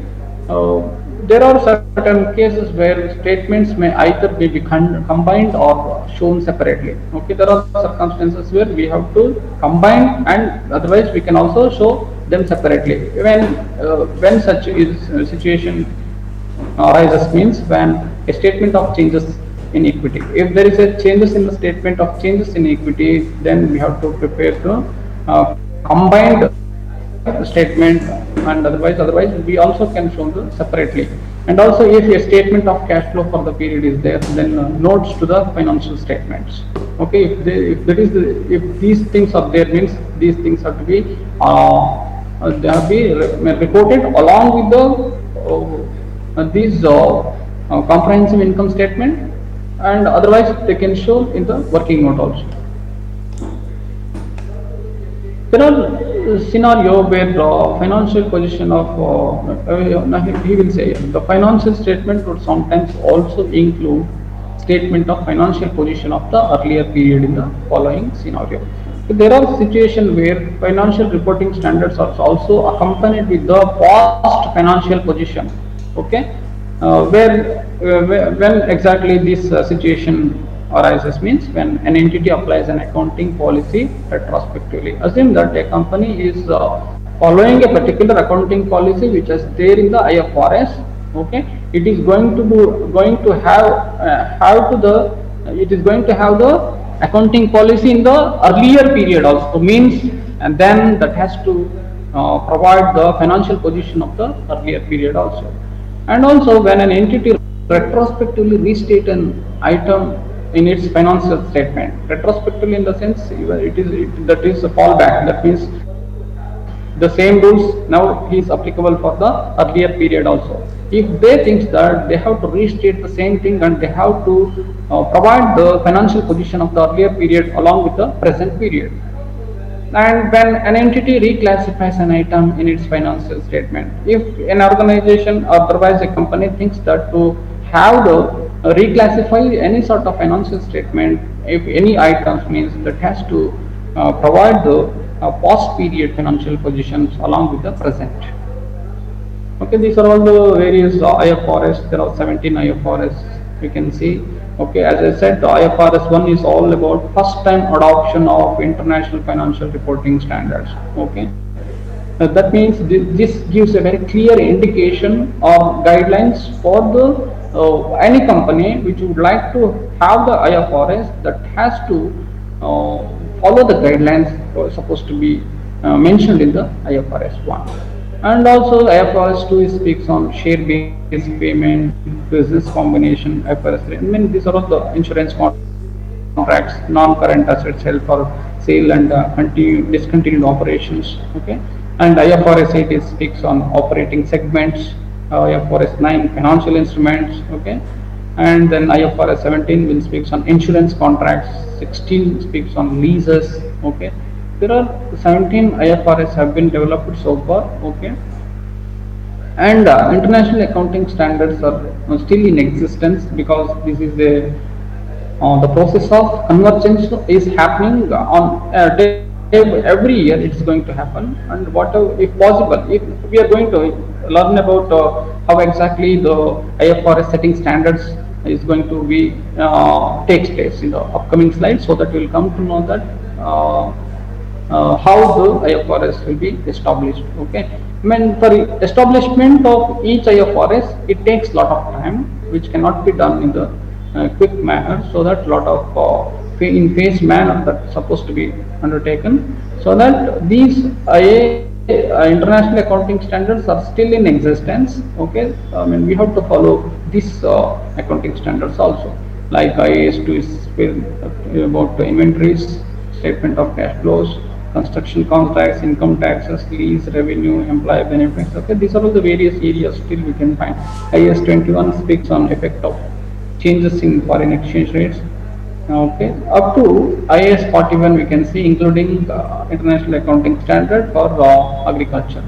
there are certain cases where statements may either be combined or shown separately. Okay, there are circumstances where we have to combine, and otherwise we can also show them separately. When such is situation arises, means when a statement of changes in equity. If there is a changes in the statement of changes in equity, then we have to prepare the combined statement, and otherwise we also can show them separately. And also, if a statement of cash flow for the period is there, then notes to the financial statements. Okay, if these things are there, means these things have to be they have to be reported along with the these comprehensive income statement, and otherwise they can show in the working note also. There are scenario where the financial position of he will say the financial statement would sometimes also include statement of financial position of the earlier period in the following scenario. There are situations where financial reporting standards are also accompanied with the past financial position. Okay, when exactly this situation arises, means when an entity applies an accounting policy retrospectively. Assume that a company is following a particular accounting policy which is there in the IFRS. Okay, it is going to have the accounting policy in the earlier period also, means, and then that has to provide the financial position of the earlier period also. And also, when an entity retrospectively restate an item in its financial statement, retrospectively in the sense that is a fallback, that means the same rules now is applicable for the earlier period also. If they think that they have to restate the same thing and they have to provide the financial position of the earlier period along with the present period. And when an entity reclassifies an item in its financial statement, if an organization or otherwise a company thinks that to have the reclassify any sort of financial statement, if any items, means that has to provide the past period financial positions along with the present. Okay, these are all the various IFRS. There are 17 IFRS you can see. Okay, as I said, the IFRS 1 is all about first time adoption of international financial reporting standards. Okay, that means this gives a very clear indication or guidelines for the any company which would like to have the IFRS, that has to follow the guidelines supposed to be mentioned in the IFRS 1. And also IFRS 2 speaks on share-based payment, business combination, IFRS 3. I mean, these are all the insurance contracts, non-current assets held for sale and discontinued operations. Okay, And IFRS 8 is speaks on operating segments, IFRS 9 financial instruments, okay, and then IFRS 17 will speaks on insurance contracts, 16 speaks on leases, okay. There are 17 IFRS have been developed so far, okay, and international accounting standards are still in existence because this is a the process of convergence is happening on every year. It's going to happen, and whatever, if possible, if we are going to learn about how exactly the IFRS setting standards is going to be takes place in the upcoming slides, so that we will come to know that how the IFRS will be established. Okay, I mean, for establishment of each IFRS, it takes lot of time, which cannot be done in the quick manner. So that lot of in phase manner that's supposed to be undertaken. So that these international accounting standards are still in existence. Okay, I mean, we have to follow these accounting standards also. Like IAS2 is about the inventories, statement of cash flows, construction contracts, income taxes, lease, revenue, employee benefits. Okay, these are all the various areas still we can find. IAS 21 speaks on effect of changes in foreign exchange rates. Okay, up to IAS 41 we can see, including international accounting standard for agriculture.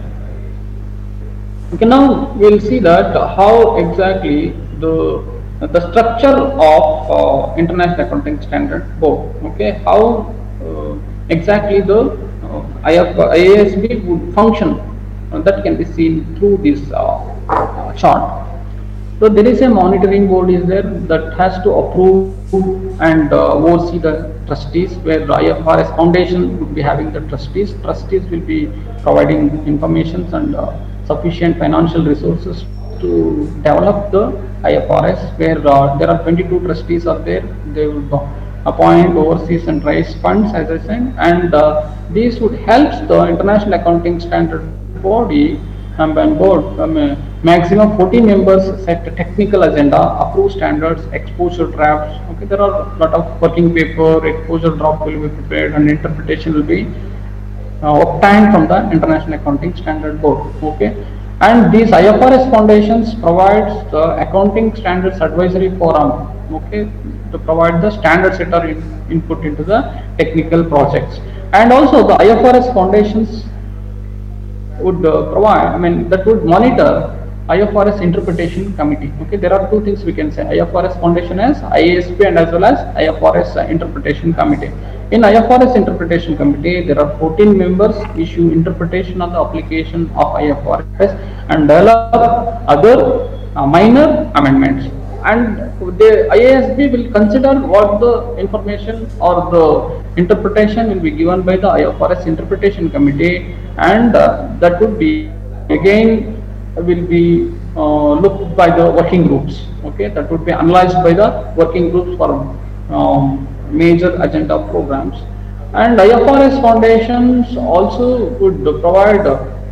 Okay, now we'll see that how exactly the structure of international accounting standard board. Okay, how exactly the IASB would function, that can be seen through this chart. So there is a monitoring board is there that has to approve and oversee the trustees, where the IFRS Foundation would be having the trustees. Trustees will be providing information and sufficient financial resources to develop the IFRS, where there are 22 trustees are there. They will appoint, overseas and raise funds, as I said, and these would help the international accounting standard body maximum 40 members set a technical agenda, approve standards, exposure drafts. Okay, there are a lot of working paper, exposure draft will be prepared, and interpretation will be obtained from the International Accounting Standard Board. Okay, and these IFRS foundations provides the accounting standards advisory forum. Okay, to provide the standard setter input into the technical projects, and also the IFRS foundations would provide, I mean, that would monitor IFRS interpretation committee. Okay, there are two things we can say: IFRS foundation as IASP and as well as IFRS interpretation committee. In IFRS interpretation committee, there are 14 members issue interpretation on the application of IFRS and develop other minor amendments. And the IASB will consider what the information or the interpretation will be given by the IFRS interpretation committee, and that would be again will be looked by the working groups. Okay, that would be analyzed by the working groups for major agenda programs. And IFRS foundations also would provide,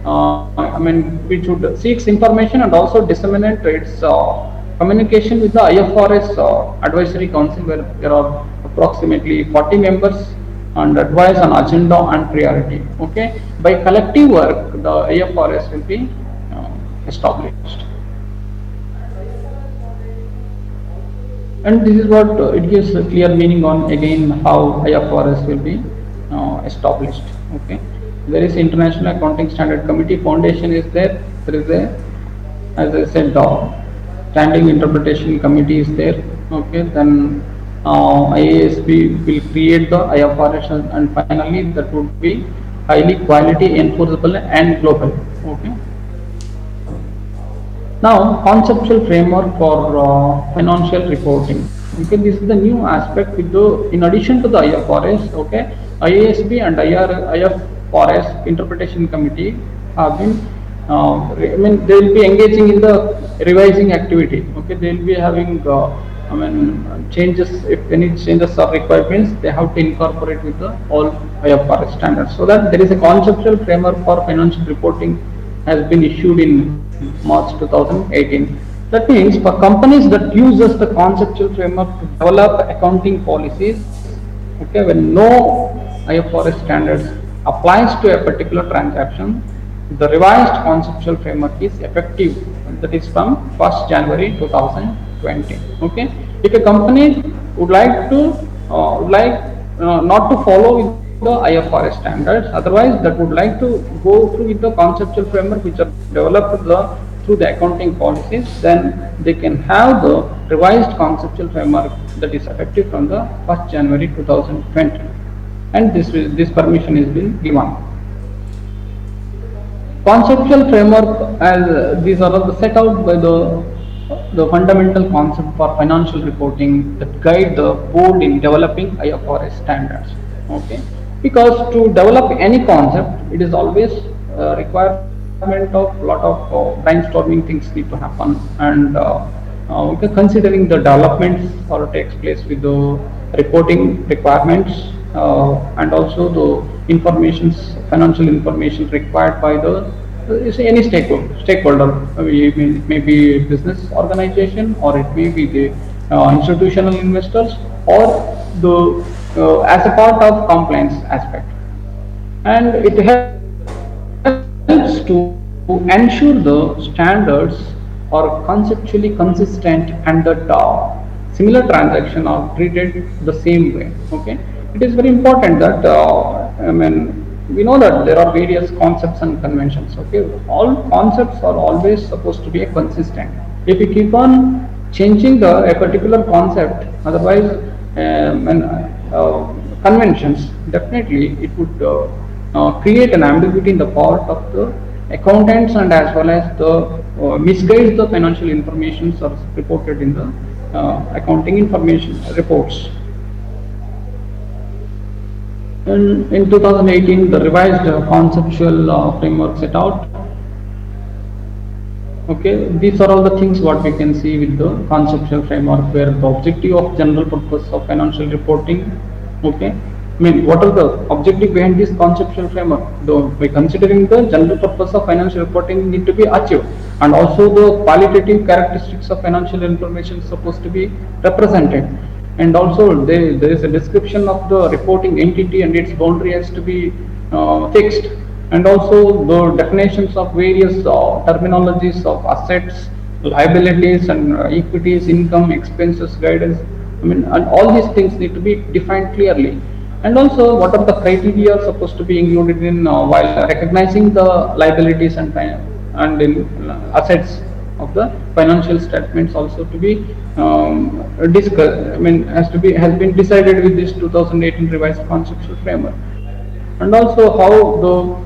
I mean, which would seeks information and also disseminate its communication with the IFRS advisory council, where there are approximately 40 members and advise on agenda and priority. Okay, by collective work, the IFRS will be established. And this is what it gives a clear meaning on again how IFRS will be established. Okay, there is International Accounting Standard Committee foundation is there. There is a, as I said, standing interpretation committee is there. Okay, then IASB will create the IFRS, and finally that would be highly quality, enforceable and global. Okay. Now, conceptual framework for financial reporting. Okay, this is the new aspect with the, in addition to the IFRS, okay, IASB and IFRS interpretation committee have been, I mean, they will be engaging in the revising activity. Okay, they will be having, I mean, changes, if any changes are required, means they have to incorporate with the all IFRS standards. So that there is a conceptual framework for financial reporting has been issued in March 2018. That means for companies that uses the conceptual framework to develop accounting policies, okay, when no IFRS standards applies to a particular transaction, The revised conceptual framework is effective, that is from 1st January 2020. Okay, if a company would like to not to follow with the IFRS standards, otherwise that would like to go through with the conceptual framework which are developed through the accounting policies, then they can have the revised conceptual framework that is effective from the 1st January 2020, and this permission is been given. Conceptual framework, as these are all set out by the fundamental concept for financial reporting that guide the board in developing IFRS standards. Okay, because to develop any concept, it is always a requirement of lot of brainstorming things need to happen, and considering the developments or takes place with the reporting requirements, and also the informations, financial information required by the any stakeholder, maybe business organization, or it may be the institutional investors, or the as a part of compliance aspect, and it helps to ensure the standards are conceptually consistent and that similar transactions are treated the same way. Okay, it is very important that we know that there are various concepts and conventions. Okay, all concepts are always supposed to be consistent. If we keep on changing a particular concept, otherwise conventions, definitely it would create an ambiguity in the part of the accountants, and as well as the misguides the financial information are reported in the accounting information reports. In 2018, the revised conceptual framework set out. Okay, these are all the things what we can see with the conceptual framework, where the objective of general purpose of financial reporting. Okay, what are the objective behind this conceptual framework? Though by considering the general purpose of financial reporting need to be achieved, and also the qualitative characteristics of financial information is supposed to be represented, and also there is a description of the reporting entity and its boundary has to be fixed, and also the definitions of various terminologies of assets, liabilities, and equities, income, expenses, guidance. And all these things need to be defined clearly. And also, what are the criteria supposed to be included in while recognizing the liabilities and in assets of the financial statements also to be discussed. Has been decided with this 2018 revised conceptual framework, and also how the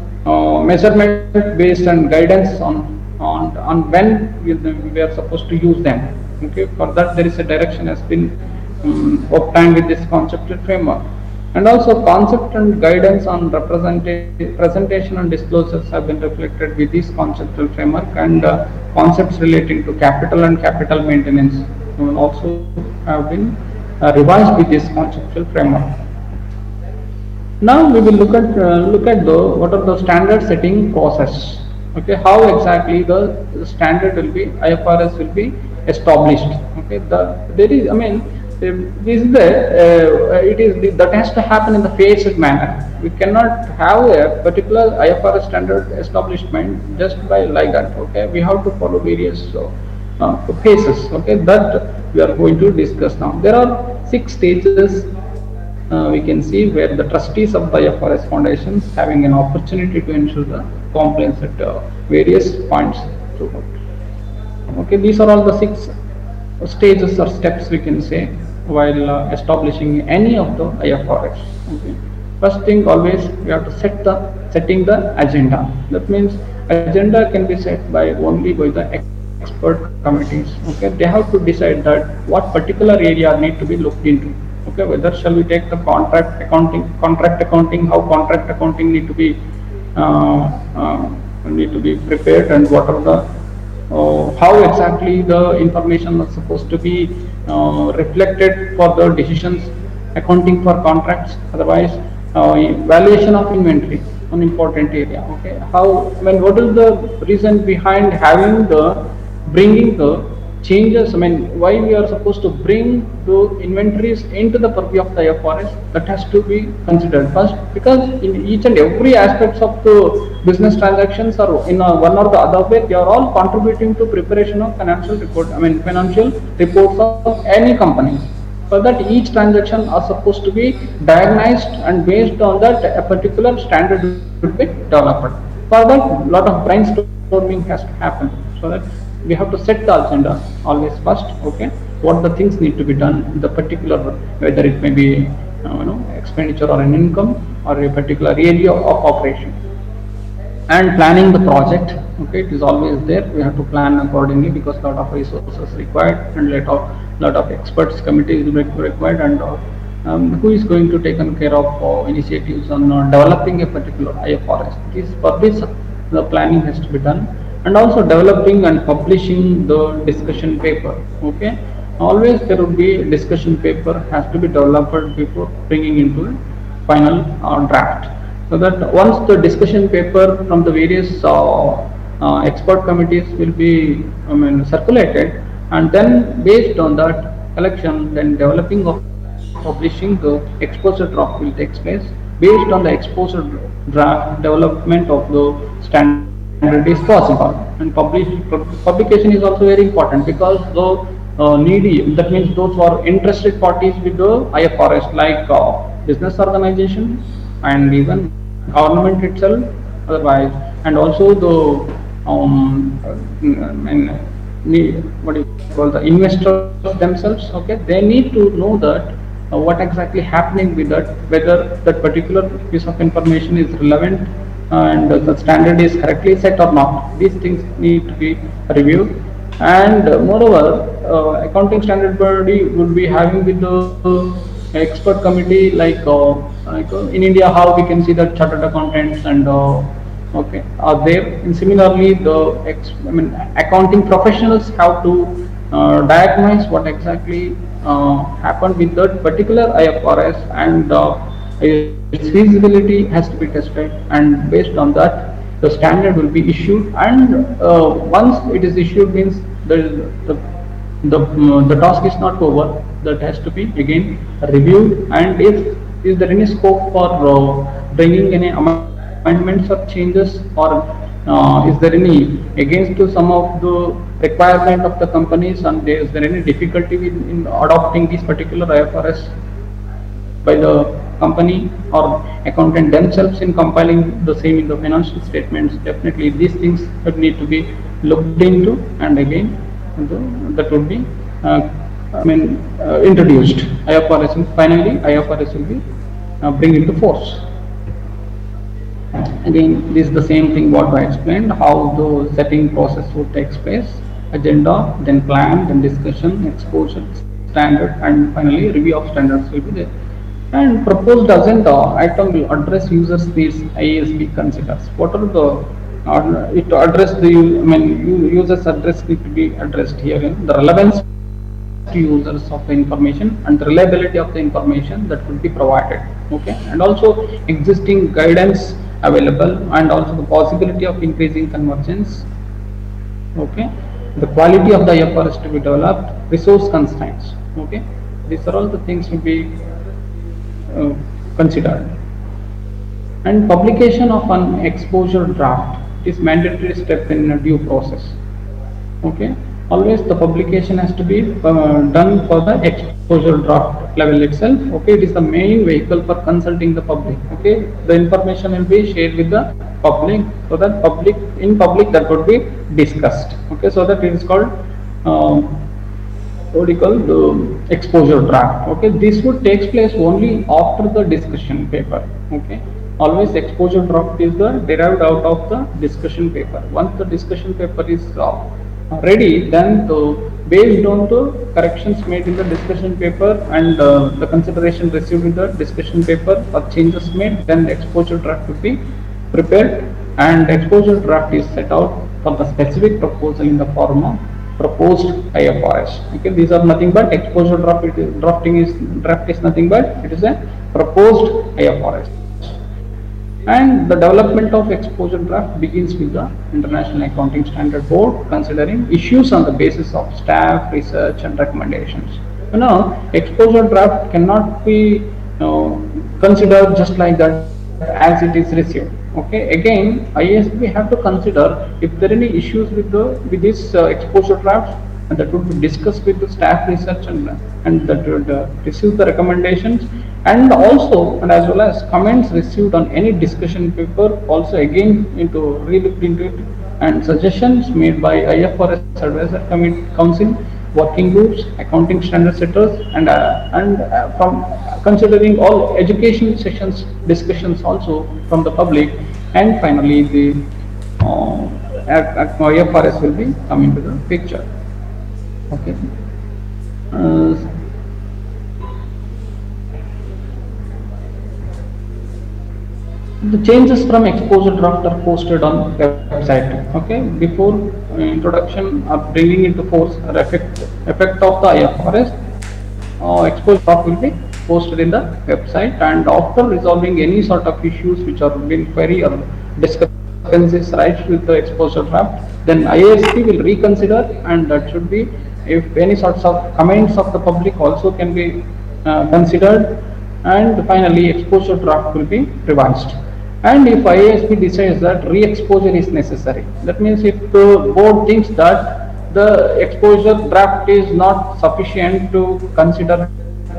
measurement based and guidance on when we are supposed to use them. Okay, for that there is a direction has been obtained with this conceptual framework, and also concept and guidance on presentation and disclosures have been reflected with this conceptual framework, and concepts relating to capital and capital maintenance will also have been revised with this conceptual framework. Now we will look at the what are the standard setting process. Okay, how exactly the standard will be, IFRS will be established. Okay, there is, this is it is that has to happen in the phased manner. We cannot have a particular IFRS standard establishment just by like that. Okay, we have to follow various phases. Okay, that we are going to discuss now. There are 6 stages. We can see where the trustees of the IFRS foundations having an opportunity to ensure the compliance at various points throughout. Okay, these are all the 6 stages or steps we can say while establishing any of the IFRS. Okay. First thing, always we have to setting the agenda. That means agenda can be set by only by the expert committees. Okay, they have to decide that what particular area need to be looked into. Okay, whether shall we take the contract accounting, how contract accounting need to be prepared, and what are the how exactly the information is supposed to be reflected for the decisions, accounting for contracts. Otherwise, valuation of inventory, an important area. Okay, what is the reason behind having bringing the changes, I mean, why we are supposed to bring the inventories into the purview of the IFRS, that has to be considered first, because in each and every aspects of the business transactions or in one or the other way, they are all contributing to preparation of financial report, I mean, financial reports of any companies. For that, each transaction are supposed to be diagnosed, and based on that, a particular standard will be developed. For that, lot of brainstorming has to happen, so that we have to set the agenda always first. Okay, what the things need to be done in the particular, whether it may be expenditure or an income or a particular area of operation. And planning the project, okay, it is always there, we have to plan accordingly, because lot of resources required, and lot of experts committees will be required, and who is going to take care of initiatives on developing a particular IFRS. For this the planning has to be done, and also developing and publishing the discussion paper. Okay, always there will be discussion paper has to be developed before bringing into a final draft, so that once the discussion paper from the various expert committees will be, I mean, circulated, and then based on that collection, then developing of publishing the exposure draft will take place. Based on the exposure draft, development of the standard is possible, and publication is also very important, because the needy, that means those who are interested parties with the IFRS, like business organization and even government itself, otherwise, and also the and what do you call, the investors themselves. Okay, they need to know that what exactly happening with that, whether that particular piece of information is relevant, and the standard is correctly set or not. These things need to be reviewed, and moreover, accounting standard body would be having with the expert committee, like in India, how we can see that chartered accountants and okay, are there. And similarly, I mean, accounting professionals have to diagnose what exactly happened with that particular IFRS, and its feasibility has to be tested, and based on that, the standard will be issued. And once it is issued, means the task is not over. That has to be again reviewed, and if is there any scope for bringing any amendments or changes, or is there any against to some of the requirement of the companies, and is there any difficulty in adopting this particular IFRS by the company or accountant themselves in compiling the same in the financial statements. Definitely these things would need to be looked into, and again that would be introduced. IFRS, and finally IFRS will be bring into force. Again, this is the same thing what I explained, how the setting process would take place: agenda, then plan, then discussion, exposure, standard, and finally review of standards will be there. And proposed agenda item will address users' needs. IASB considers what are the it to address the, I mean, users' address need to be addressed here. The relevance to users of the information and the reliability of the information that could be provided. Okay, and also existing guidance available, and also the possibility of increasing convergence. Okay, the quality of the IFRS to be developed, resource constraints. Okay, these are all the things to be considered. And publication of an exposure draft is mandatory step in a due process. Okay, always the publication has to be done for the exposure draft level itself. Okay, it is the main vehicle for consulting the public. Okay, the information will be shared with the public, so that in public that would be discussed. Okay, so that it is called what do you call, the exposure draft. Okay, this would take place only after the discussion paper. Okay, always exposure draft is the derived out of the discussion paper. Once the discussion paper is ready, then based on the corrections made in the discussion paper, and the consideration received in the discussion paper or changes made, then the exposure draft will be prepared, and exposure draft is set out for the specific proposal in the form of proposed IFRS. Okay, these are nothing but exposure draft. Draft is nothing but it is a proposed IFRS. And the development of exposure draft begins with the International Accounting Standard Board considering issues on the basis of staff, research and recommendations. Exposure draft cannot be considered just like that as it is received. Okay, again, IASB have to consider if there are any issues with this exposure drafts, and that would be discussed with the staff research and that would receive the recommendations, and also and as well as comments received on any discussion paper also again into re-looked into it, and suggestions made by IFRS Advisor Council, working groups, accounting standard setters, and from considering all education sessions discussions also from the public, and finally the IFRS will be coming to the picture. Okay. Uh, the changes from exposure draft are posted on website. Okay, before introduction of bringing into force or effect of the IFRS, exposure draft will be posted in the website, and after resolving any sort of issues which are been query or discrepancies raised with the exposure draft, then IASP will reconsider, and that should be, if any sorts of comments of the public also can be considered, and finally exposure draft will be revised. And if IASP decides that re-exposure is necessary, that means if the board thinks that the exposure draft is not sufficient to consider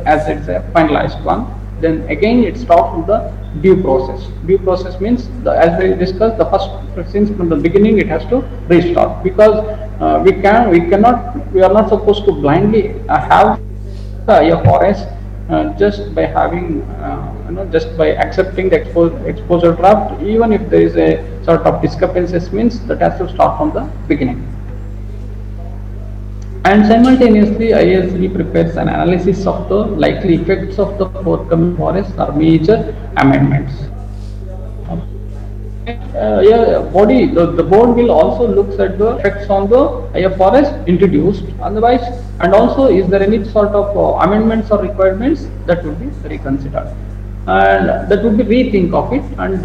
as it's a finalized one, then again it starts with the due process. Due process means, as we discussed, the first, since from the beginning it has to restart, because we are not supposed to blindly have the IFRS just by having just by accepting the exposure draft. Even if there is a sort of discrepancies, means that has to start from the beginning. And simultaneously, IASB prepares an analysis of the likely effects of the forthcoming forests or major amendments. The board will also look at the effects on the IFRS introduced, otherwise, and also is there any sort of amendments or requirements that would be reconsidered, and that would be rethink of it, and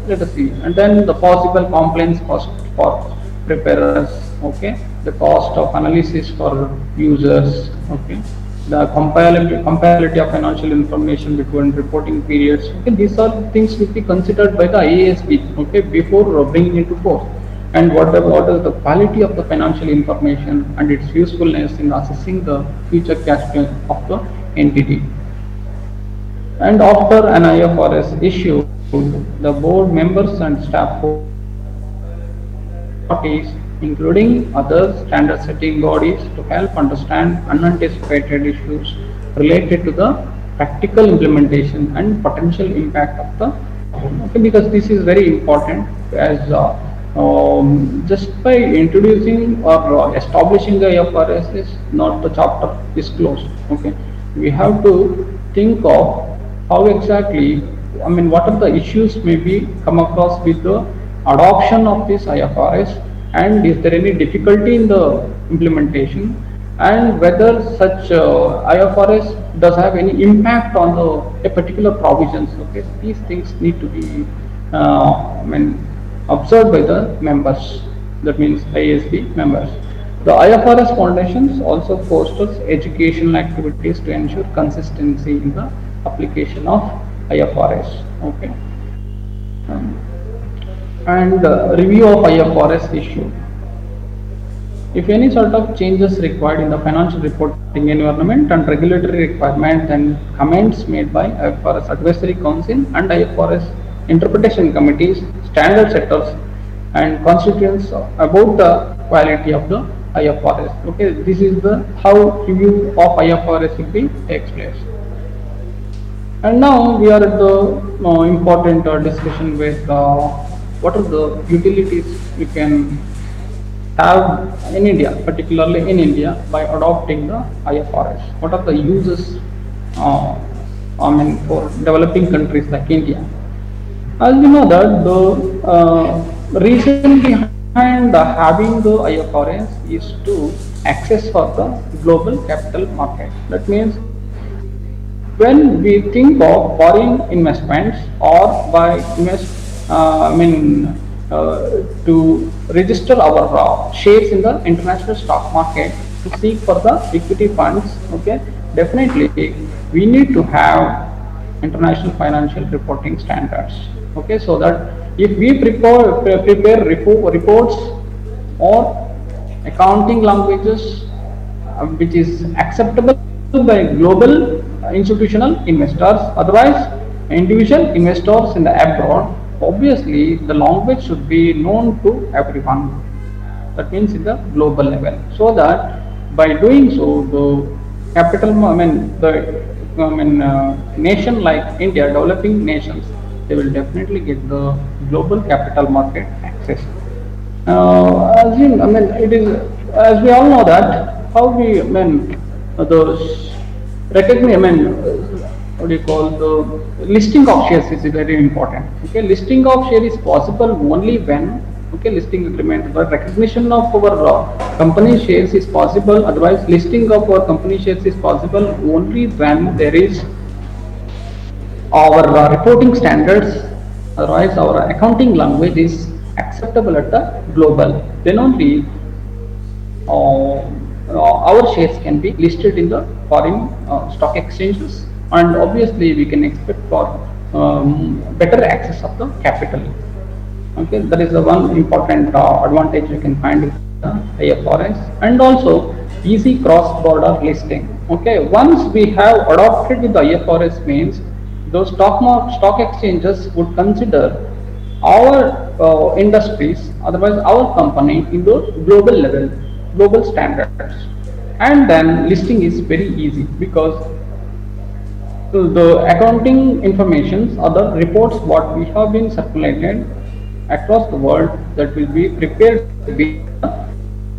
let us see, and then the possible complaints cost for preparers. Okay, the cost of analysis for users. Okay, the comparability of financial information between reporting periods. Okay, these are things which be considered by the IASB. Okay, before bringing into force. And what is the quality of the financial information and its usefulness in assessing the future cash flow of the entity. And after an IFRS issue, the board members and staff bodies, including other standard setting bodies, to help understand unanticipated issues related to the practical implementation and potential impact of the. Okay, because this is very important, as just by introducing or establishing the IFRS is not the chapter is closed. Okay, we have to think of how exactly, what are the issues may be come across with the adoption of this IFRS, and is there any difficulty in the implementation, and whether such IFRS does have any impact on a particular provisions. Okay, these things need to be observed by the members, that means IASB members. The IFRS Foundations also fosters educational activities to ensure consistency in the application of IFRS. Okay. And review of IFRS issue. If any sort of changes required in the financial reporting environment and regulatory requirement, then comments made by IFRS Advisory Council and IFRS interpretation committees, standard setters, and constituents about the quality of the IFRS. Okay, this is the how review of IFRS will be takes place. And now we are at the important discussion with what are the utilities we can have in India, particularly in India, by adopting the IFRS. What are the uses for developing countries like India? As you know that the reason behind having the IFRS is to access for the global capital market. That means when we think of foreign investments or by I mean, to register our shares in the international stock market to seek for the equity funds. Okay, definitely we need to have international financial reporting standards. Okay, so that if we prepare reports or accounting languages which is acceptable by global institutional investors. Otherwise, individual investors in the abroad, obviously the language should be known to everyone. That means in the global level, so that by doing so, the nation like India, developing nations, they will definitely get the global capital market access. It is, as we all know that how we, the recognize, what do you call, the listing of shares is very important. Okay, listing of share is possible only when, okay, listing agreement, but recognition of our company shares is possible. Otherwise, listing of our company shares is possible only when there is our reporting standards, otherwise our accounting language is acceptable at the global, then only our shares can be listed in the foreign stock exchanges, and obviously we can expect for better access of the capital. Okay, that is the one important advantage you can find in the IFRS, and also easy cross-border listing. Okay, once we have adopted with the IFRS means those stock exchanges would consider our industries, otherwise our company in the global level, global standards, and then listing is very easy because the accounting informations or the reports what we have been circulated across the world, that will be prepared based on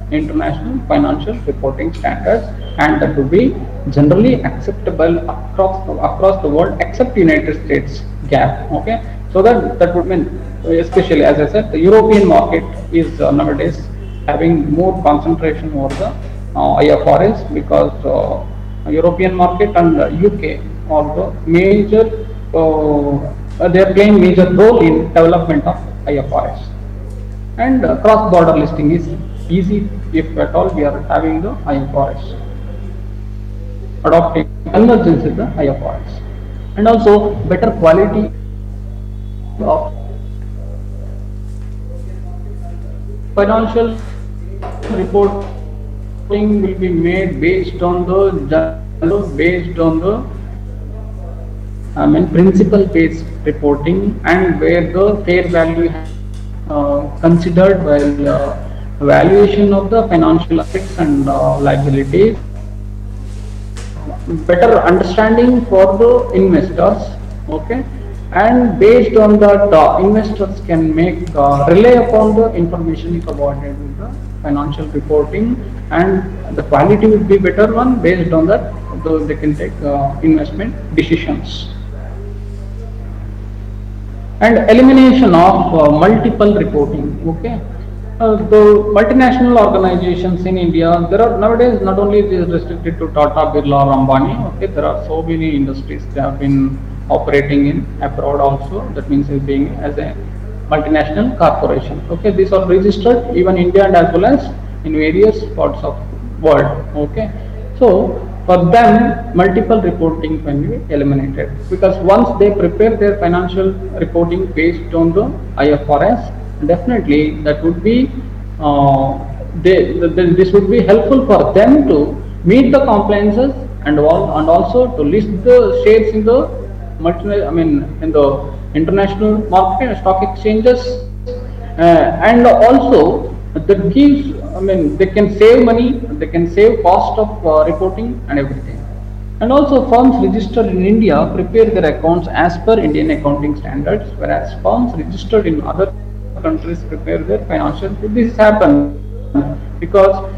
the international financial reporting standards, and that will be generally acceptable across the world except United States gap. Okay, so that would mean, especially as I said, the European market is nowadays having more concentration over the IFRS because European market and UK are the major, they are playing major role in development of IFRS. And cross-border listing is easy if at all we are having the IFRS, adopting convergence with the IFRS, and also better quality of financial reporting will be made based on the principle based reporting, and where the fair value considered while valuation of the financial assets and liabilities, better understanding for the investors. Okay, and based on that investors can make rely upon the information provided with the financial reporting, and the quality would be better one. Based on that, they can take investment decisions. And elimination of multiple reporting. Okay, the multinational organizations in India, there are nowadays not only it is restricted to Tata, Birla, or Ambani. Okay, there are so many industries that have been operating in abroad also. That means is being as a multinational corporation. Okay, these are registered even India and as well as in various parts of world. Okay, so for them multiple reporting can be eliminated, because once they prepare their financial reporting based on the IFRS, definitely that would be this would be helpful for them to meet the compliances, and also to list the shares in the in the international market and stock exchanges, and also that gives, they can save money, they can save cost of reporting and everything. And also firms registered in India prepare their accounts as per Indian accounting standards, whereas firms registered in other countries prepare their financial. This happens because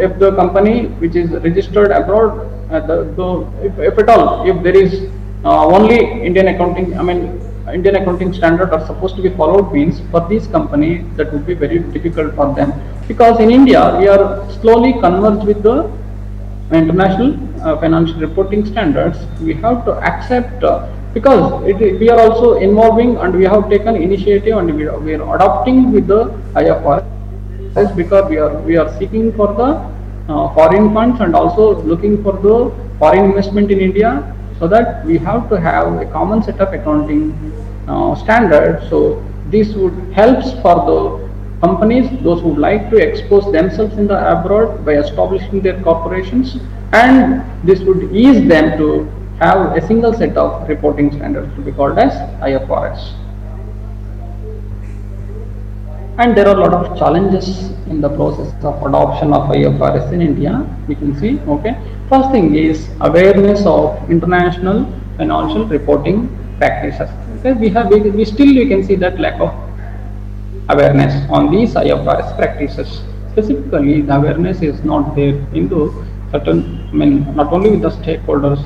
if the company which is registered abroad, if at all, if there is only Indian accounting, Indian accounting standard are supposed to be followed, means for these companies that would be very difficult for them, because in India we are slowly converged with the international financial reporting standards. We have to accept because we are also involving and we have taken initiative and we are adopting with the IFRS because we are seeking for the foreign funds and also looking for the foreign investment in India, so that we have to have a common set of accounting standards. So this would helps for the companies, those who would like to expose themselves in the abroad by establishing their corporations, and this would ease them to have a single set of reporting standards to be called as IFRS. And there are a lot of challenges in the process of adoption of IFRS in India. We can see, okay. First thing is awareness of international financial reporting practices. Okay, we still we can see that lack of awareness on these IFRS practices. Specifically, the awareness is not there into certain, not only with the stakeholders,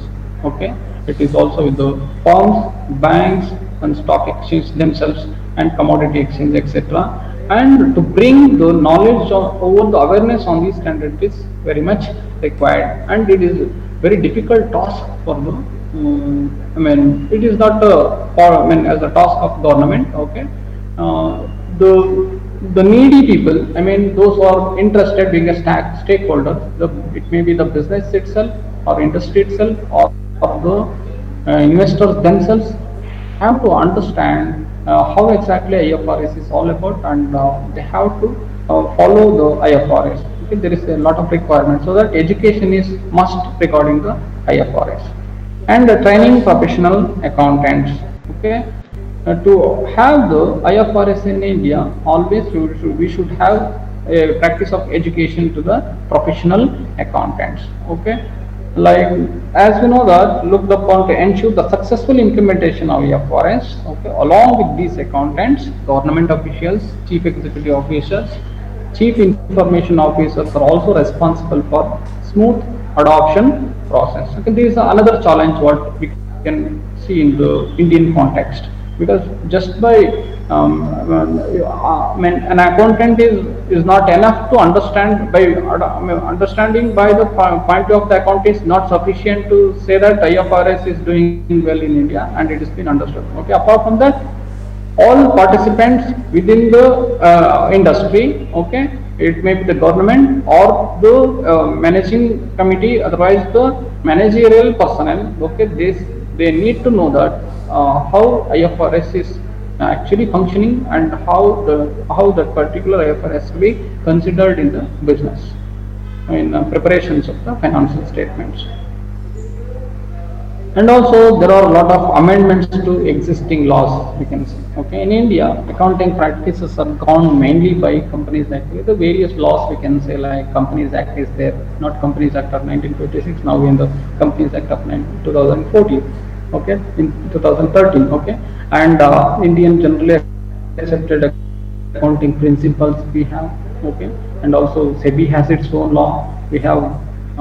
okay, it is also with the firms, banks, and stock exchange themselves, and commodity exchange, etc. And to bring the knowledge over the awareness on these standards is very much required, and it is very difficult task for the. It is not as a task of government, okay. The needy people, those who are interested being a stakeholder, it may be the business itself or industry itself or the investors themselves, have to understand how exactly IFRS is all about, and they have to follow the IFRS. Okay, there is a lot of requirements, so that education is must regarding the IFRS, and training professional accountants. Okay, to have the IFRS in India, always we should have a practice of education to the professional accountants. Okay, like as we know that looked upon to ensure the successful implementation of IFRS. Okay, along with these accountants, government officials, chief executive officers, chief information officers are also responsible for smooth adoption process. Okay, this is another challenge what we can see in the Indian context, because just by an accountant is not enough to understand by understanding by the point of the account is not sufficient to say that IFRS is doing well in India and it has been understood. Okay, apart from that, all participants within the industry, okay, it may be the government or the managing committee, otherwise the managerial personnel, okay, they need to know that how IFRS is actually functioning and how that particular IFRS will be considered in the business, in preparations of the financial statements. And also there are a lot of amendments to existing laws, we can see. Okay, in India, accounting practices are gone mainly by Companies Act. The various laws we can say, like Companies Act is there, not Companies Act of 1956. Now in the Companies Act of 2014. Okay, in 2013. Okay, and Indian generally accepted accounting principles we have. Okay, and also SEBI has its own law. We have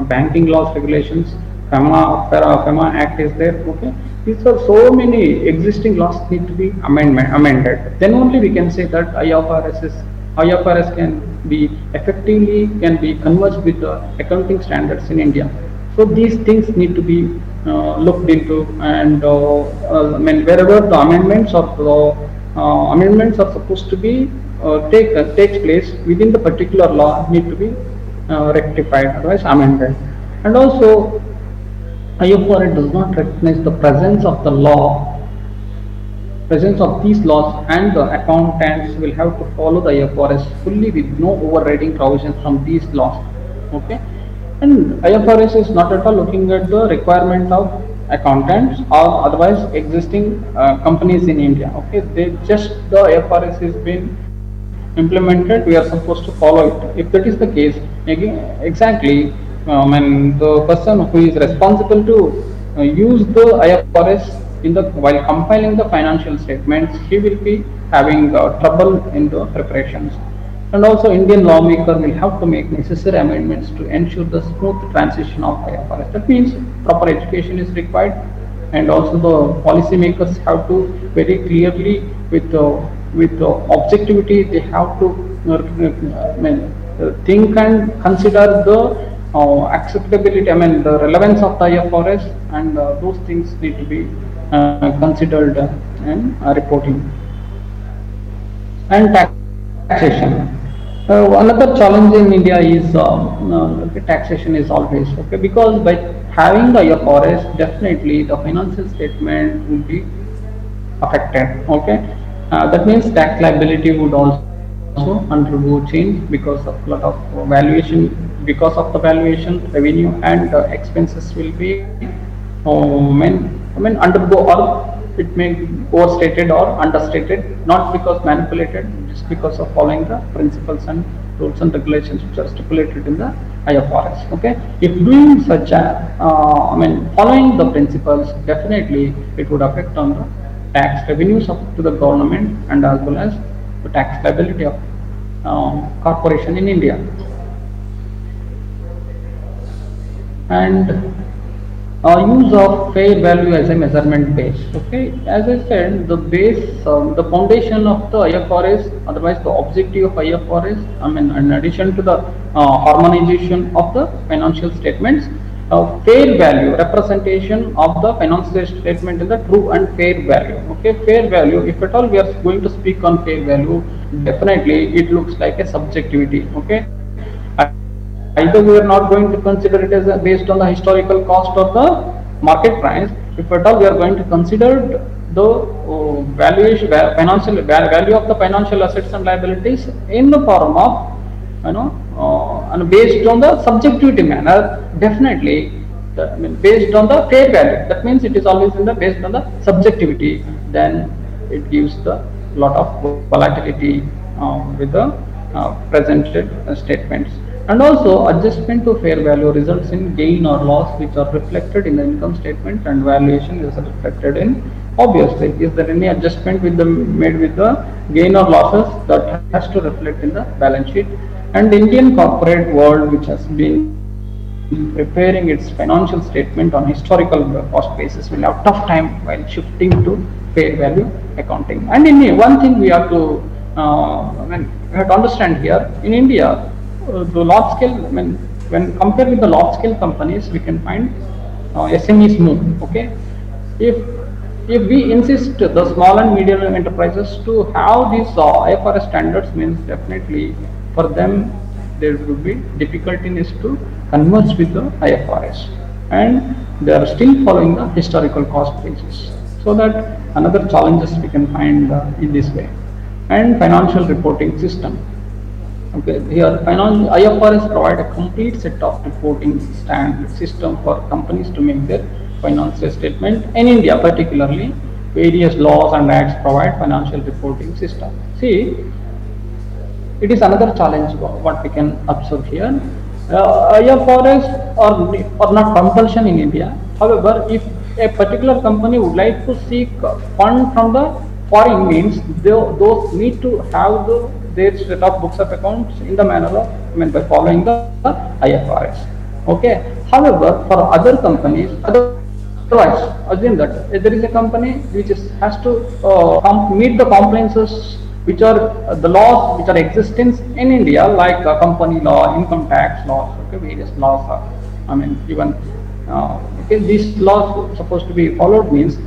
banking laws, regulations. FEMA Act is there. Okay, these are so many existing laws need to be amended. Then only we can say that IFRS can be effectively converged with the accounting standards in India. So these things need to be looked into, and wherever the amendments are supposed to be takes place within the particular law need to be rectified, otherwise amended. And also IFRS does not recognize the presence of these laws, and the accountants will have to follow the IFRS fully with no overriding provisions from these laws. Okay, and IFRS is not at all looking at the requirement of accountants or otherwise existing companies in India. Okay, the IFRS is being implemented, we are supposed to follow it. If that is the case, exactly, the person who is responsible to use the IFRS while compiling the financial statements, he will be having trouble in the preparations. And also Indian lawmaker will have to make necessary amendments to ensure the smooth transition of IFRS. That means proper education is required, and also the policy makers have to very clearly with objectivity, they have to think and consider the acceptability, I mean the relevance of the IFRS, and those things need to be considered in reporting. And taxation. Another challenge in India is taxation is always okay, because by having the IFRS, definitely the financial statement will be affected. Okay, that means tax liability would also undergo change because of lot of valuation. Because of the valuation, revenue and expenses will be undergo, or it may be overstated or understated, not because manipulated, just because of following the principles and rules and regulations which are stipulated in the IFRS. Okay, if doing such a, following the principles, definitely it would affect on the tax revenues up to the government, and as well as the tax liability of corporation in India. And use of fair value as a measurement base. Okay, as I said, the base, the foundation of the IFRS, otherwise the objective of IFRS, in addition to the harmonization of the financial statements, fair value, representation of the financial statement in the true and fair value. Okay, fair value, if at all we are going to speak on fair value, definitely it looks like a subjectivity. Okay, either we are not going to consider it as based on the historical cost or the market price. If at all we are going to consider the valuation, financial value of the financial assets and liabilities in the form of, and based on the subjectivity manner, definitely based on the fair value. That means it is always in the based on the subjectivity. Then it gives the lot of volatility with the presented statements. And also adjustment to fair value results in gain or loss which are reflected in the income statement, and valuation is reflected in, obviously, is there any adjustment with the made with the gain or losses, that has to reflect in the balance sheet. And Indian corporate world, which has been preparing its financial statement on historical cost basis, will have tough time while shifting to fair value accounting. And in one thing we have to we have to understand here in India, the large scale, when compared with the large scale companies, we can find SMEs move. Okay, if if we insist the small and medium enterprises to have these IFRS standards, means definitely for them there will be difficulty is to converge with the IFRS, and they are still following the historical cost basis. So that another challenges we can find in this way. And financial reporting system. Okay, here IFRS provide a complete set of reporting standard system for companies to make their financial statement. In India particularly, various laws and acts provide financial reporting system. See, it is another challenge what we can observe here. IFRS are not compulsion in India. However, if a particular company would like to seek fund from the foreign, means those need to have their set of books of accounts in the manner of, by following the IFRS. Okay. However, for other companies, otherwise, assume that there is a company which has to meet the compliances which are the laws which are existence in India, like company law, income tax laws, okay, various laws are, even okay, these laws supposed to be followed, means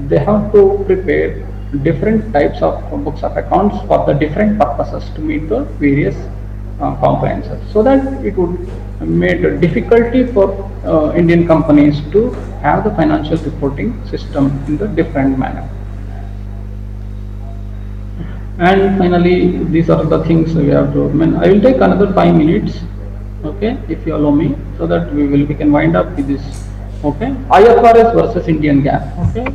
they have to prepare different types of books of accounts for the different purposes to meet the various compliances, so that it would make a difficulty for Indian companies to have the financial reporting system in the different manner. And finally, these are the things we have to, I will take another 5 minutes, okay, if you allow me, so that we can wind up with this. Okay, IFRS versus Indian GAAP. Okay,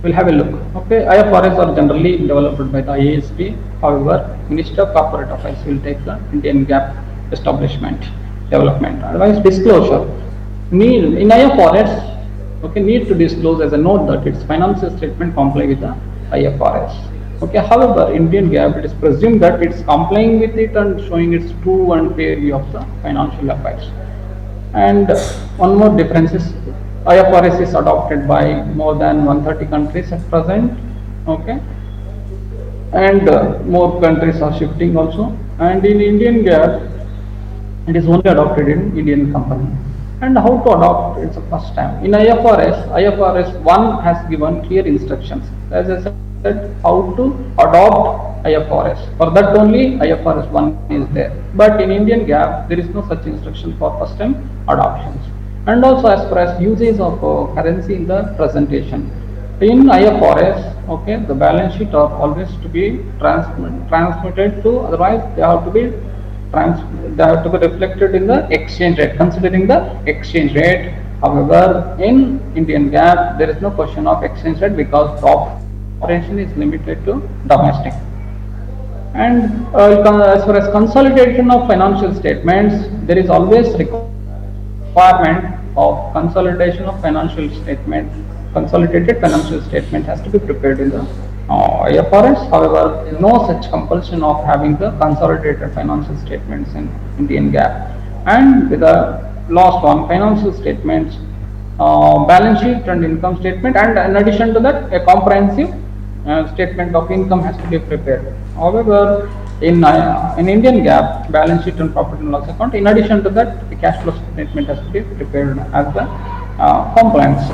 we'll have a look. Okay, IFRS are generally developed by the IASB. However, Ministry of Corporate Affairs will take the Indian GAAP establishment, development. Otherwise, disclosure. In IFRS, okay, need to disclose as a note that its financial statement comply with the IFRS. Okay, however, Indian GAAP, it is presumed that it's complying with it and showing its true and fair view of the financial affairs. And one more difference is IFRS is adopted by more than 130 countries at present. Okay, and more countries are shifting also. And in Indian GAAP, It is only adopted in Indian company. And how to adopt? It's the first time. In IFRS 1 has given clear instructions. As I said, how to adopt IFRS. For that only IFRS 1 is there. But in Indian GAAP, there is no such instruction for first time adoptions. And also as far as usage of currency in the presentation. In IFRS, okay, the balance sheet are always to be transmitted to, otherwise they have to be they have to be reflected in the exchange rate, considering the exchange rate. However, in Indian GAAP, there is no question of exchange rate because the operation is limited to domestic. And as far as consolidation of financial statements, there is always requirement of consolidation of financial statement. Consolidated financial statement has to be prepared in the IFRS. However, no such compulsion of having the consolidated financial statements in Indian GAAP. And with the last one, financial statements, balance sheet and income statement, and in addition to that, a comprehensive statement of income has to be prepared. However, in Indian GAAP, balance sheet and profit and loss account, in addition to that, the cash flow statement has to be prepared as the compliance.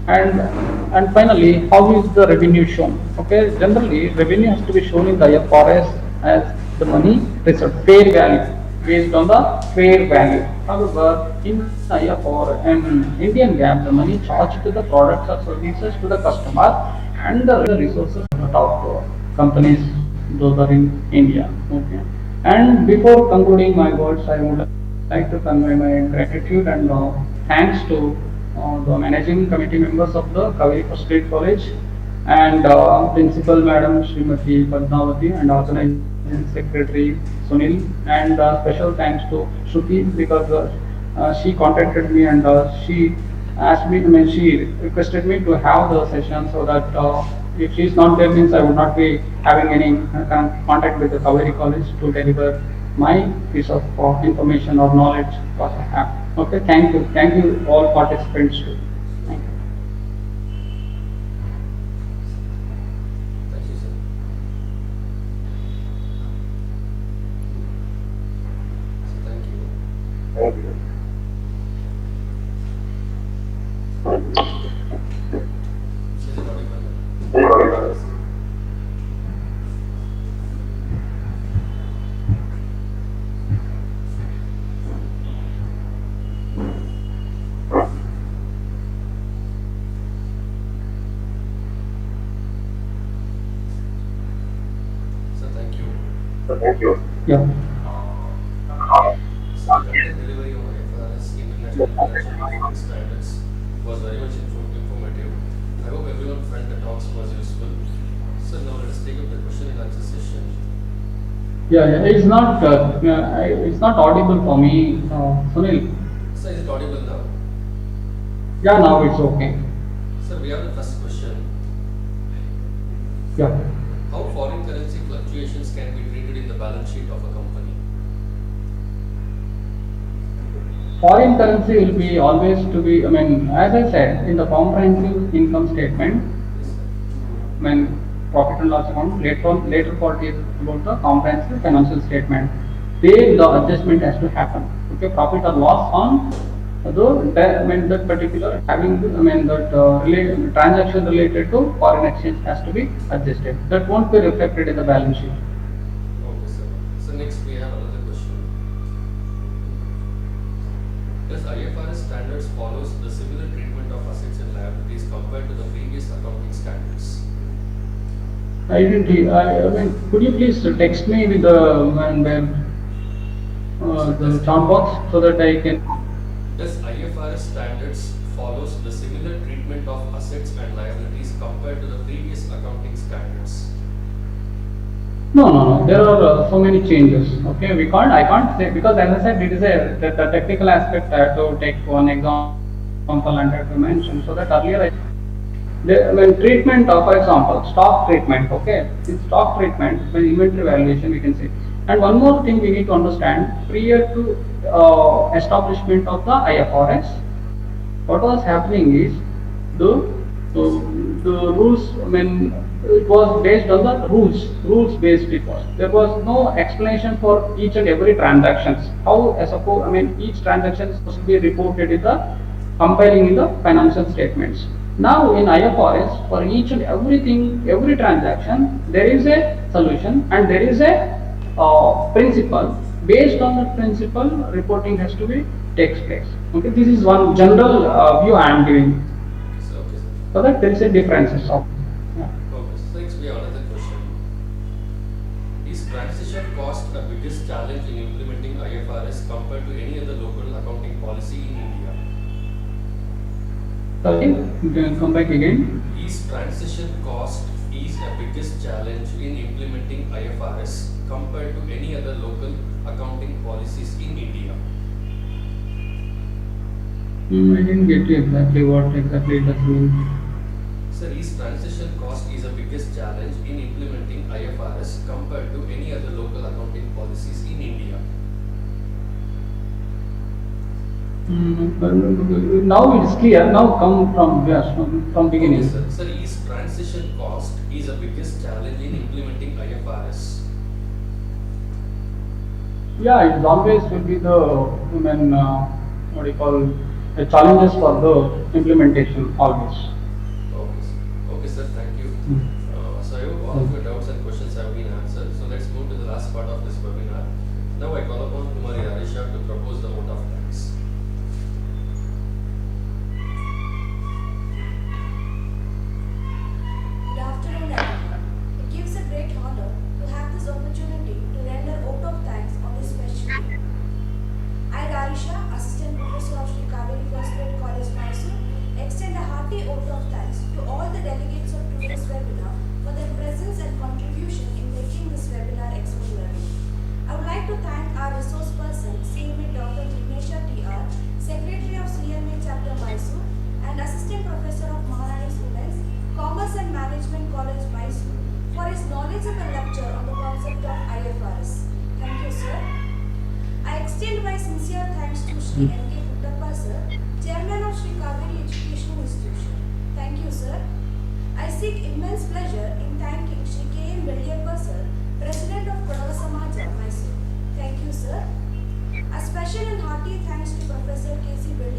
And and finally, how is the revenue shown? Okay, generally revenue has to be shown in the IFRS as the money received, fair value, based on the fair value. However, in IFRS and Indian GAAP, the money charged to the products or services to the customer and the resources of the top companies, those are in India. Okay. And before concluding my words, I would like to convey my gratitude and thanks to the managing committee members of the Cauvery First Grade College and Principal Madam Srimati Padmavati and Organizing Secretary Sunil, and special thanks to Shruti because she contacted me and she asked me, I mean, she requested me to have the session so that if she is not there means I would not be having any contact with the Cauvery College to deliver my piece of information or knowledge what I have. Okay, thank you all participants too. Thank you. Thank you, sir. So thank you. Is it audible? So thank you. Yeah. So the delivery of FRS International Financial Reporting Standards was very much informative. I hope everyone felt the talks was useful. So now let us take up the question and answer session. Yeah, it's not audible for me, Sunil. Sir, is it audible now? Yeah, now it's okay. Sir, we have the first question. Yeah. How foreign currency fluctuations can be treated in the balance sheet of a company? Foreign currency will be always to be, I mean, as I said, in the comprehensive income statement, Yes, sir. when profit and loss account, later part is about the comprehensive financial statement. There the adjustment has to happen. Okay, profit or loss on I mean that particular having that transaction related to foreign exchange has to be adjusted. That won't be reflected in the balance sheet. Okay, sir. So next we have another question. Does IFRS standards follows the similar treatment of assets and liabilities compared to the previous accounting standards? I didn't. I mean, could you please text me with the chat box so that I can. Does IFRS standards follows the similar treatment of assets and liabilities compared to the previous accounting standards? No. There are so many changes. Okay, I can't say because as I said, it is the technical aspect. I have to take one example and I have to mention so that earlier treatment of, for example, stock treatment. Okay, in stock treatment, when inventory valuation, we can say. And one more thing we need to understand: prior to establishment of the IFRS, what was happening is the the rules it was based on the rules based it was. There was no explanation for each and every transactions. How, suppose, each transaction is supposed to be reported in the compiling in the financial statements. Now in IFRS, for each and everything, every transaction, there is a solution and there is a principle. Based on that principle, reporting has to be takes place. Okay, this is one general view I am giving. Okay, sir. So that there is a differences of. Yeah. Okay, so next we have another question. Is transition cost the biggest challenge in implementing IFRS compared to any other local accounting policy in India? Sorry, you can come back again. Is transition cost is the biggest challenge in implementing IFRS compared to any other local accounting policies in India? I didn't get you exactly what exactly it does mean. Sir, is transition cost is the biggest challenge in implementing IFRS compared to any other local accounting policies in India? But now it's clear. Now come from yes, from beginning. Okay, sir. Sir, is transition cost is the biggest challenge in implementing IFRS? Yeah, it always will be the what do you call the challenges for the implementation always. Okay, sir. Okay, sir. Thank you. Mm. So I hope all of your doubts and questions have been answered. So let's move to the last part of this webinar. Now I call upon Kumari Arisha to propose the vote of thanks. Good afternoon, everyone. It gives a great honor to have this opportunity to render vote of thanks on this special day. I, Rarisha, Assistant Professor of Sree Cauvery First Grade College, Mysore, extend a hearty vote of thanks to all the delegates of today's webinar for their presence and contribution in making this webinar extraordinary. I would like to thank our resource person, CMA Dr. Jignesha T.R., Secretary of CMA Chapter Mysore, and Assistant Professor of Maharani's Women's Commerce and Management College, Mysore, for his knowledgeable lecture on the concept of IFRS. Thank you, sir. I extend my sincere thanks to Sri N.K. Puttappa, sir, Chairman of Sree Cauvery Educational Institution. Thank you, sir. I seek immense pleasure in thanking Sri K.M. Belliyappa, sir, President of Kodava Samaja, Mysore. Thank you, sir. A special and hearty thanks to Professor K.C. Belliyappa.